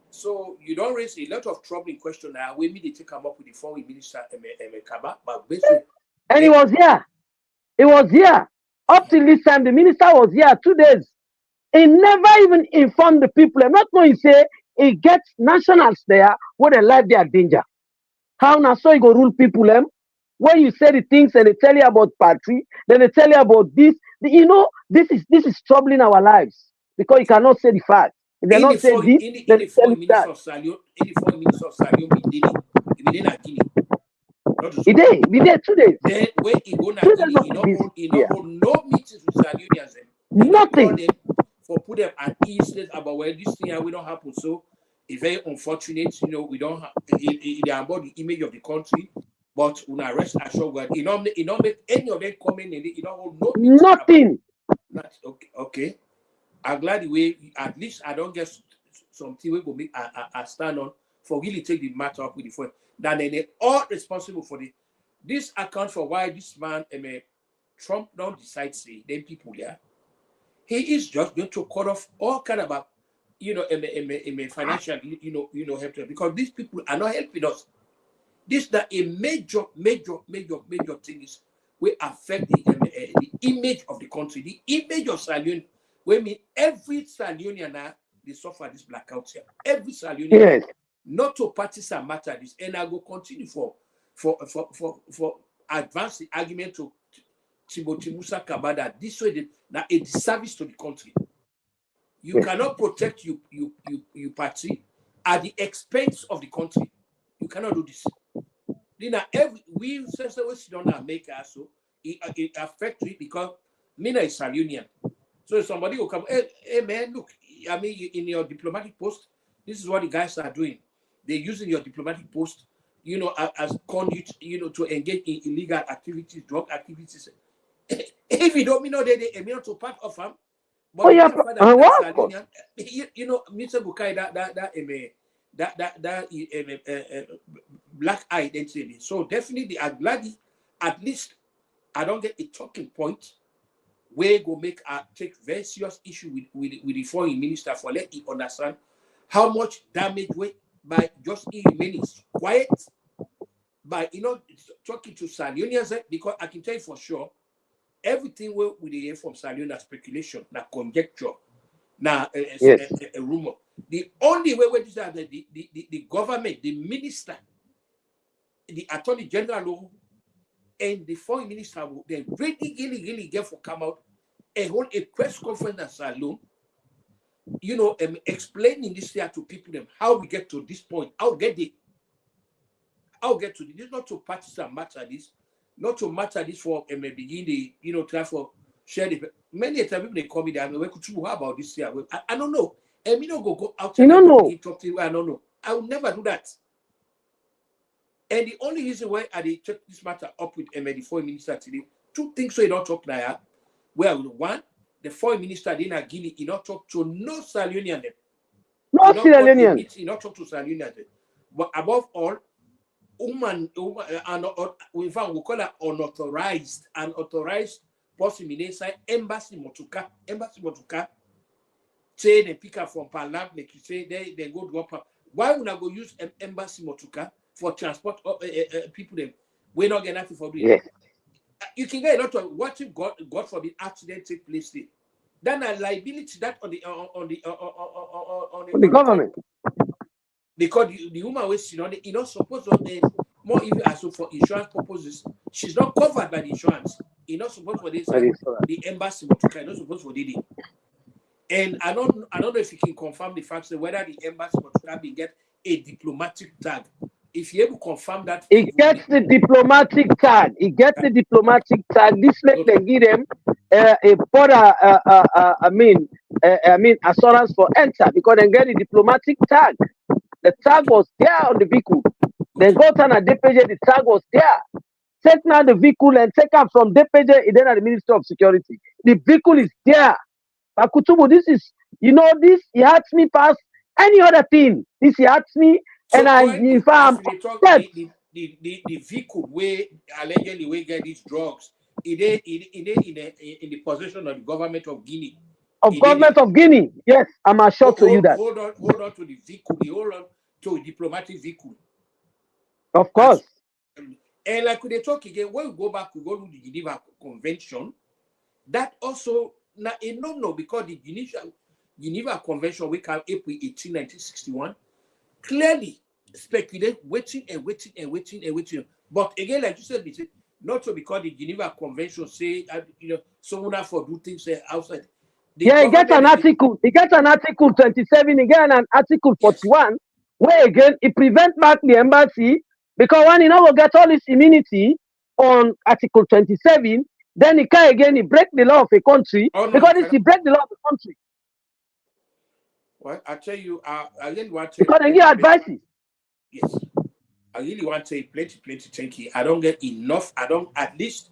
So you don't raise a lot of trouble in question now. We immediately come up with the foreign minister Kaba, but basically and he was here. He was here. Up till this time, the minister was here 2 days. He never even informed the people. I'm not going to say he gets nationals there where they life they are danger. How now so you go rule people them? When you say the things and they tell you about party, then they tell you about this. You know, this is troubling our lives because you cannot say the fact. If they not say this, in the foreign minister of Salion, we did not Guinea. We did 2 days. Then when he go na Guinea, he don't hold no meetings with Salionians. Nothing. For put them at ease about where this thing will not happen. So it's very unfortunate, you know, we don't have they are about the image of the country, but una rest assured God, you don't make any of them coming in, you don't hold no nothing. Okay. I'm glad the way at least I don't get something we go make a stand on for really take the matter up with the phone. Then they all responsible for this account for why this man Trump don't decide say then people there. He is just going to cut off all kind of financial help them because these people are not helping us. This that a major thing is will affect the image of the country, the image of Salion. We mean every Salionian now they suffer this blackout here. Every Salionian, yes. Not to partisan matter this, and I will continue for advance the argument to Timothy Musa Kabada. This way, now a disservice to the country. You cannot protect you party at the expense of the country. You cannot do this. Then we don't make us so it affects it because Mina is Salionian. So if somebody will come, hey man, look, I mean in your diplomatic post, this is what the guys are doing. They're using your diplomatic post, you know, as conduit, you know, to engage in illegal activities, drug activities. If you don't know they to part of them, But the yeah, father be what? Salonian. You know, Mr. Bukai, black identity. So definitely, I'm glad at least I don't get a talking point where go make take very serious issue with the foreign minister for let him understand how much damage by just remaining quiet by talking to Salonians, because I can tell you for sure everything we hear from Salonian speculation, now conjecture, now a rumor. The only way we decide that the government, the minister, the attorney general, and the foreign minister will then really get for come out and hold a press conference at Salon, explaining this here to people them how we get to this point. I'll get to this, not to partisan matter this, not to matter this for begin the try for share the many times people they call me that how about this here? I don't know. And me don't go outside and talk to you. I don't know. I will never do that. And the only reason why I did check this matter up with the foreign minister today, two things so you don't talk now. Well, one, the foreign minister in Guinea, he not talk to no Salonian. No Salonian. He not talk to Salonian. But above all, woman, and we call her unauthorized person inside embassy Motuka. Say they pick up from Palam, like you say, they go to up. Why would I go use embassy Motuka for transport people? Them we're not getting nothing for doing. Yes. You can get a lot of what if God forbid accident take place there. Then a liability that on the government. Because the woman was you're not supposed to more even as for insurance purposes, she's not covered by the insurance. You're not supposed for this the embassy Motuka, not supposed for this. And I don't know if you can confirm the fact that whether the embassy Motuka will get a diplomatic tag. If you're able to confirm that, it gets the diplomatic tag. It gets the diplomatic tag. This make them give them a border. Assurance for enter because they get the diplomatic tag. The tag was there on the vehicle. They got on a DPJ. The tag was there. Take now the vehicle and take up from DPJ. Then at the Ministry of Security. The vehicle is there. But Kutubu, this is this he hurts me past any other thing. This he hurts me. So and if I'm the vehicle where allegedly we get these drugs, in the possession of the government of Guinea. Of Guinea, yes, I'm assured to you that. Hold on to the vehicle. Hold on to a diplomatic vehicle. Of course. And like they talk again, when we go back, we go to the Geneva Convention. That also no, because the Geneva Convention we come April 18, 1961. Clearly speculate, waiting. But again, like you said, not so because the Geneva Convention say, someone for do things outside. He gets an article. He gets an article 27. He gets an article 41. Where again, it prevents back the embassy because when he will get all his immunity on article 27, then he can again break the law of a country because he break the law of the country. Well, I tell you, I really want to. Because they give advices. Yes. I really want to say plenty, thank you. I don't get enough. I don't, at least,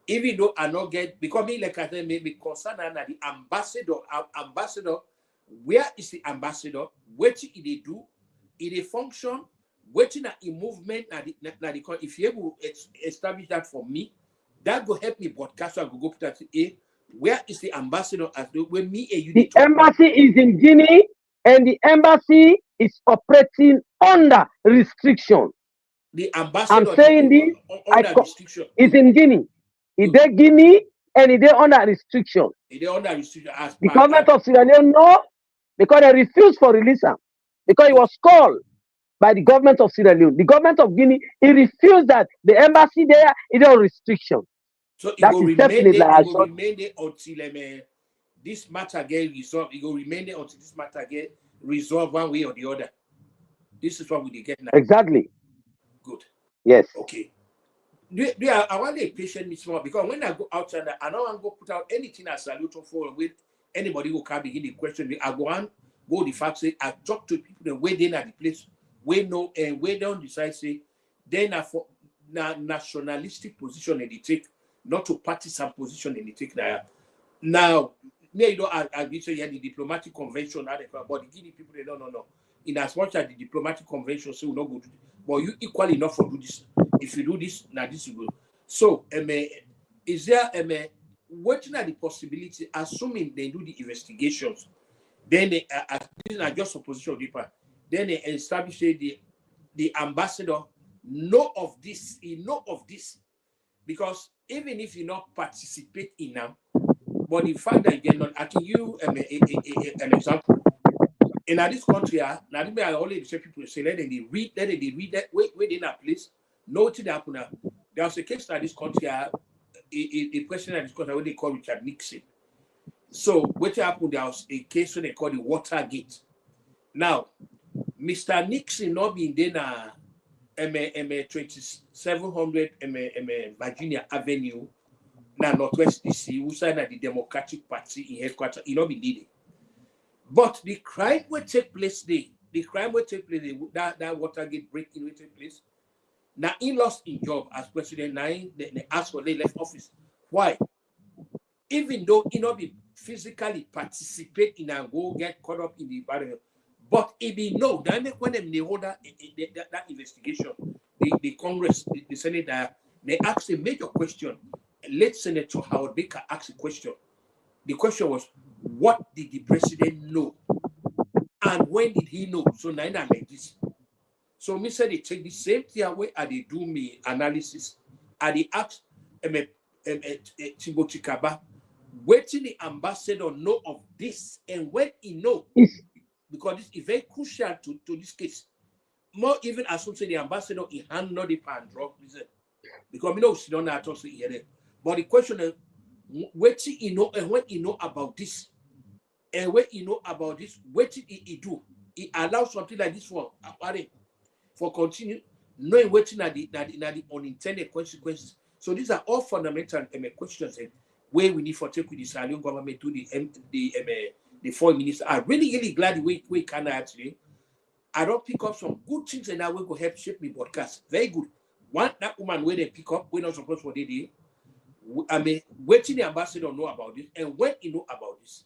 even though I don't get, because me, like I said, maybe concerned that the ambassador, where is the ambassador? What did they do? In a function, waiting at a movement, if you able to establish that for me, that will help me broadcast. So I will go put that where is the ambassador? When me and you the embassy is in Guinea, and the embassy is operating under restriction. The ambassador, I'm saying this under restriction. Is in Guinea. Is there Guinea and is there under restriction? Is there under restriction? The government of Sierra Leone no, because they refused for release him. Because he was called by the government of Sierra Leone. The government of Guinea, he refused that the embassy there is on restriction. So it will remain there until this matter get resolved. It will remain there until this matter get resolved one way or the other. This is what we get now. Exactly. Good. Yes. Okay. I want to patient me small because when I go outside, I don't want to go put out anything at Salon Tok Forum with anybody who can begin the question. I go on, go the fact say I talk to people the way they at the place, we know and we don't decide say then for nationalistic position and they take. Not to partisan position in the take now. Now, me, you know, I say yeah, the diplomatic convention, but the Guinea people, they no. In as much as the diplomatic convention say we not go to, but you equally not for do this. If you do this, now this will go. So, is there what are the possibility, assuming they do the investigations, then they are just supposition deeper, then they establish the ambassador know of this, he know of this, because even if you not participate in them, but the fact that you're not, I can use an example. In this country, now I only say people say let them read that wait in that place. Nothing that happened. There was a case in this country, a president in this country, what they call Richard Nixon. So what happened? There was a case when they call the Watergate. Now, Mr. Nixon not being there 2700 Virginia Avenue, now Northwest DC, who signed at the Democratic Party in headquarters, he not be needed. But the crime will take place there. That Watergate breaking will take place. Now he lost his job as president. Now they asked for they left office. Why? Even though he not be physically participate in and go get caught up in the battle, but if he know that when they hold that investigation, the Congress, the Senate, they asked a major question. Late Senator Howard Baker asked a question. The question was, what did the president know? And when did he know? So now like this. So me said they take the same thing away and they do me analysis. And they ask Timothy Kaba, waiting the ambassador know of this and when he know, because this is very crucial to this case. More even as some say the ambassador he handled the pan drug, because we know she don't know to here. But the question is, waiting he know and when he know about this, and when he know about this, what did he do? He allows something like this for continue, knowing waiting at the unintended consequences. So these are all fundamental questions where we need for take with the Salon government to the foreign minister. I'm really glad we can actually. I don't pick up some good things and that will go help shape me broadcast. Very good. One that woman where they pick up, we're not supposed to do. Waiting the ambassador know about this, and when he know about this.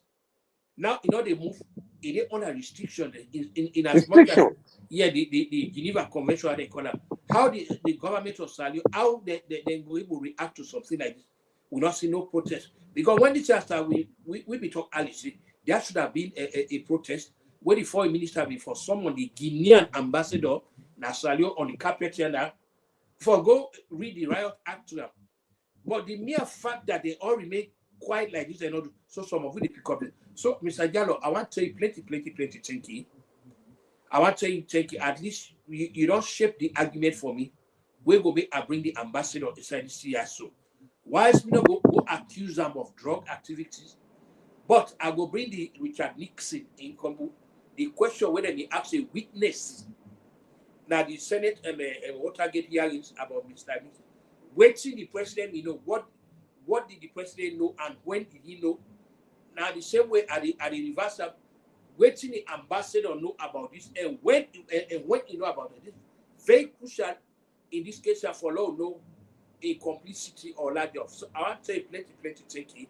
Now, they move in a on a restriction in as much as the Geneva Convention they call it. How the government of Saliyo, how they go able to react to something like this, we not see no protest. Because when this started, we be talk Alice, there should have been a protest where the foreign minister before someone, the Guinean ambassador, Saliyo on the carpet here for go read the riot act to them. But the mere fact that they all remain quiet like this and not so some of you they pick up it. So, Mr. Jallo, I want to tell you plenty, thank you. I want to tell you, thank you. At least you don't shape the argument for me. We go back and bring the ambassador inside the CSO. Why is me not go accuse them of drug activities? But I go bring the Richard Nixon in combo. The question whether they ask a witness. Now the Senate and Watergate hearings about Mr. Nixon. Waiting the president, what did the president know and when did he know? Now the same way at the reversal, waiting the ambassador know about this and when he know about it. Very crucial in this case for law know a complicity or large of. So I want to say plenty thank you.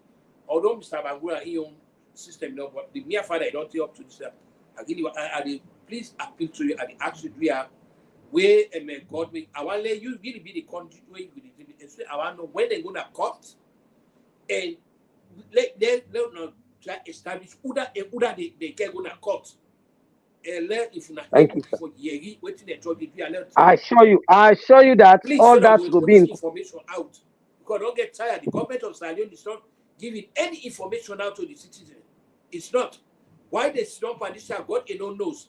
Although Mr. Bangura in your system now, but the mere fact I don't take up to this, I please appeal to you at the action we are where God make. I want to let you really be the conduit where you will. I want to know when they're gonna cut and let not try to establish who they can gonna cut. And let if not Thank you, sir. for year waiting the job be alert. I assure you that Please, all so that that will will put be this in. information out. Because don't get tired. The government of Saliyo is not giving any information out to the citizen. It's not. Why they stop and this God alone knows.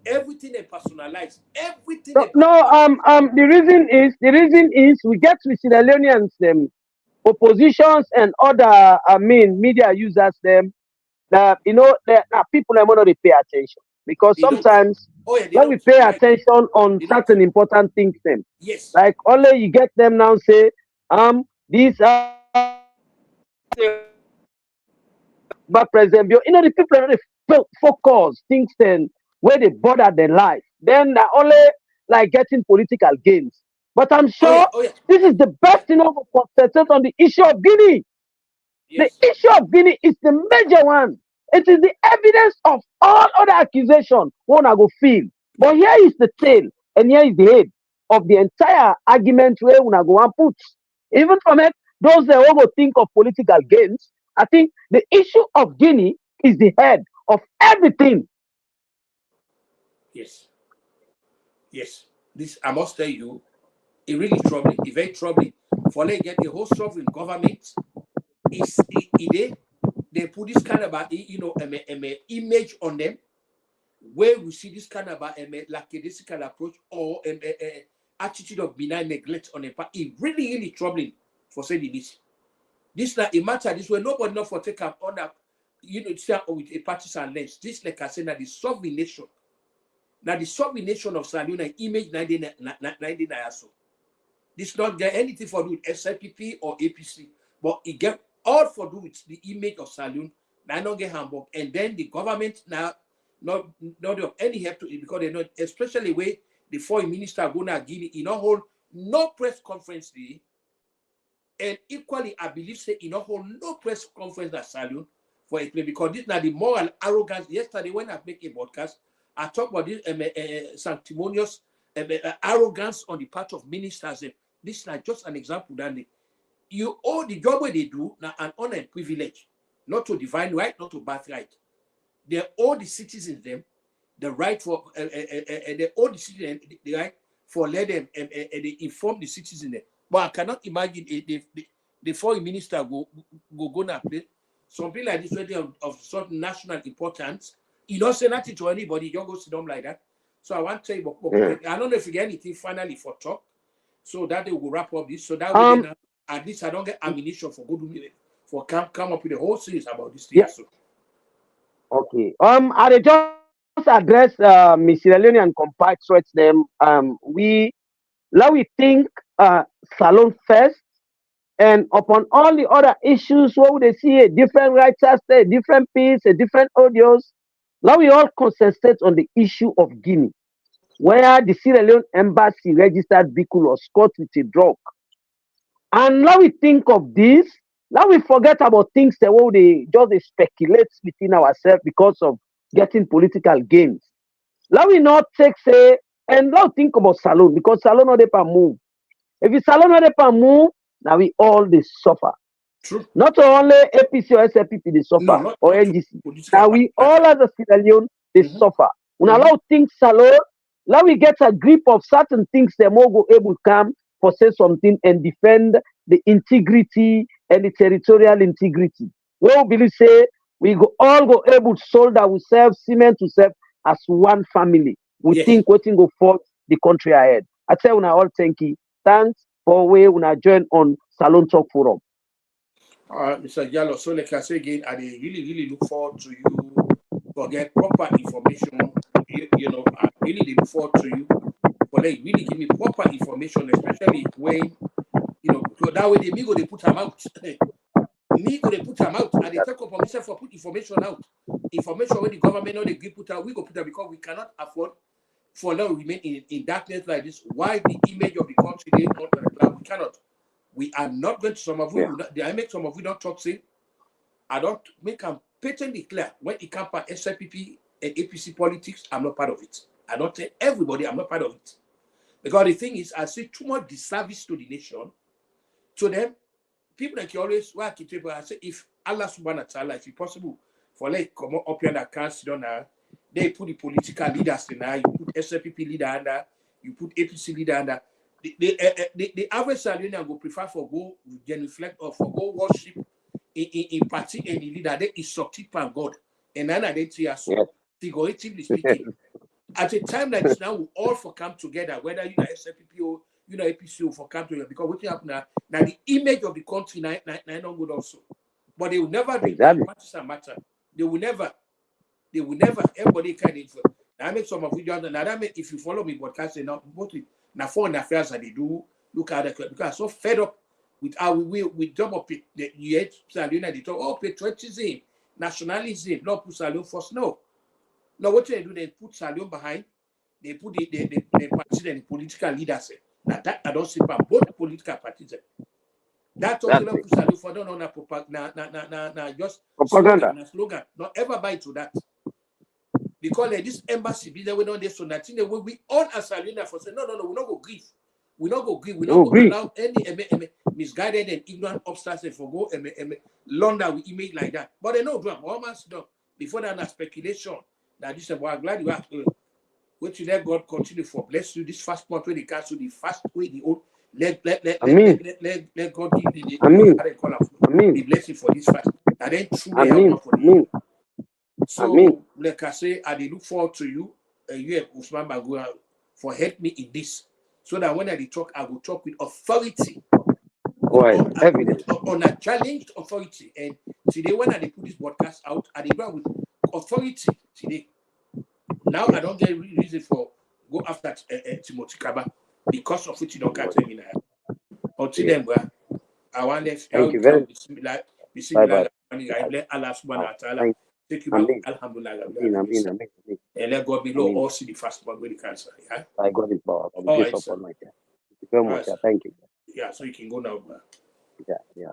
Everything they personalize. Everything they The reason is we get with Sierra Leoneans, oppositions and other media users that people are not pay attention because they don't. sometimes They when we don't. pay Like, attention on they don't. certain important things, Yes. like only you get them now say these are but President Bio, the people are not focus things then where they bother their life. Then they're only like getting political gains. But I'm sure Oh yeah. this is the best for concentrate on the issue of Guinea. The Yes. issue of Guinea is the major one. It is the evidence of all other accusations one I go feel. But here is the tail and here is the head of the entire argument where one go and put. Even from it, those that will think of political gains, I think the issue of Guinea is the head of everything. Yes. Yes. This I must tell you, it really troubling. It very troubling. For they get the whole sovereign government is they put this kind of image on them where we see this kind of lackadaisical approach or attitude of benign neglect on a part. It really really troubling for saying this. This not a matter this way nobody not for take up on that with a partisan lens. This like I said that the sovereign nation. Now the sovereign nation of Sierra Leone image 1999 so. This not get anything for do with SIPP or APC, but it get all for do with the image of Sierra Leone. Now not get Hamburg, and then the government now not of any help to it because they not especially where the foreign minister go now Guinea in a whole no press conference day, and equally I believe say in a whole no press conference at Sierra Leone for a play because this now the moral arrogance. Yesterday when I make a podcast, I talk about this sanctimonious arrogance on the part of ministers. This is like just an example that you all the job where they do now an honor and privilege, not to divine right, not to birthright. They all the citizens them the right for they all the citizens the right for let them they inform the citizens. But I cannot imagine the foreign minister go now play something like this where of certain national importance. You don't say nothing to anybody, you don't go sit down like that. So I want to tell you, but I don't know if you get anything finally for talk. So that they will wrap up this. So that way, then, at least I don't get ammunition for good for come up with a whole series about this thing. Yeah. So. Okay. I dey just address Miss Sierra Leone and compatriots them. We now we think Salon first, and upon all the other issues where they see a different writers, a different piece, a different audios. Now we all concentrate on the issue of Guinea, where the Sierra Leone embassy registered vehicle was caught with a drug. And now we think of this, now we forget about things that well, they just they speculate within ourselves because of getting political gains. Now we not take say and now think about Salon because Salon not dey move. If it's Salon not dey move, now we all they suffer. True. Not only APC or SLPP they suffer No, or not NGC. Now we all as a Sierra Leone they suffer. When allow things Salon, now we get a grip of certain things they more go able to come for say something and defend the integrity and the territorial integrity. We all believe say we go all go able to sold ourselves, cement to self as one family. We think waiting go forth the country ahead. I tell you all thank you. Thanks for way when I join on Salon Tok Forum. Mr. Jallo, so like I say again, I really look forward to you for get proper information. I really look forward to you for like really give me proper information, especially when so that way me go they put them out. Me go they put them out and they take up permission for put information out. Information when the government or the give put out, we go put out because we cannot afford for now remain in darkness like this. Why the image of the country they not on the cloud? We cannot. We are not going to some of we. I make some of we don't talk say. I don't make them patently clear when it comes to SIPP and APC politics. I'm not part of it. I don't tell everybody I'm not part of it because the thing is I see too much disservice to the nation. To them, people like you always work it. I say if Allah subhanahu wa ta'ala, if it's possible for like come up here and can't sit down now, they put the political leaders in there. You put SIPP leader under, you put APC leader under. The average Sierra will prefer for go genuflect or for go worship in party and the leader that is subject by God. And then I didn't see us figuratively speaking. At a time like this now, we all for come together, whether you know SLPP or you know APC for come together, because what happen now the image of the country now not good also. But they will never do partisan matter. They will never. Everybody kind of. I make some of videos and that make if you follow me broadcasting now, mostly now foreign affairs that they do look at it because I'm so fed up with how we jump up the yet they talk patriotism, nationalism, not put Salon first. No, what they do, they put Salon behind, they put the parties and the political leaders. Now that I don't see from both political parties. That That's talking it. about for don't know propaganda, just Propaganda. slogan. Not ever buy to that. Because this embassy be there we don't so that we all as Salina for say no, we not go grieve. We not go grieve. We not go allow any misguided and ignorant obstacles for go London with image like that. But they know do almost done. Before that speculation that this I'm glad you are wait to let God continue for bless you this fast month when they cancel the fast way the old let God give the blessing for this fast. And then truly help for the so like I say, I look forward to you, you and Usman Bagua for help me in this. So that when I talk, I will talk with authority. Evidence. On a challenged authority. And today when I put this broadcast out, I go with authority today. Now I don't get reason for go after Timothy Kaba because of which you don't catch me now. Until then, I want to Thank you very much. Bye-bye. Let Allah subhanahu wa ta'ala take you back. Alhamdulillah. And let God be Lord all see the fast one with the cancer. Yeah. I got it, Bob. All right, Thank you very much. Thank you. Yeah, so you can go now, man. Yeah.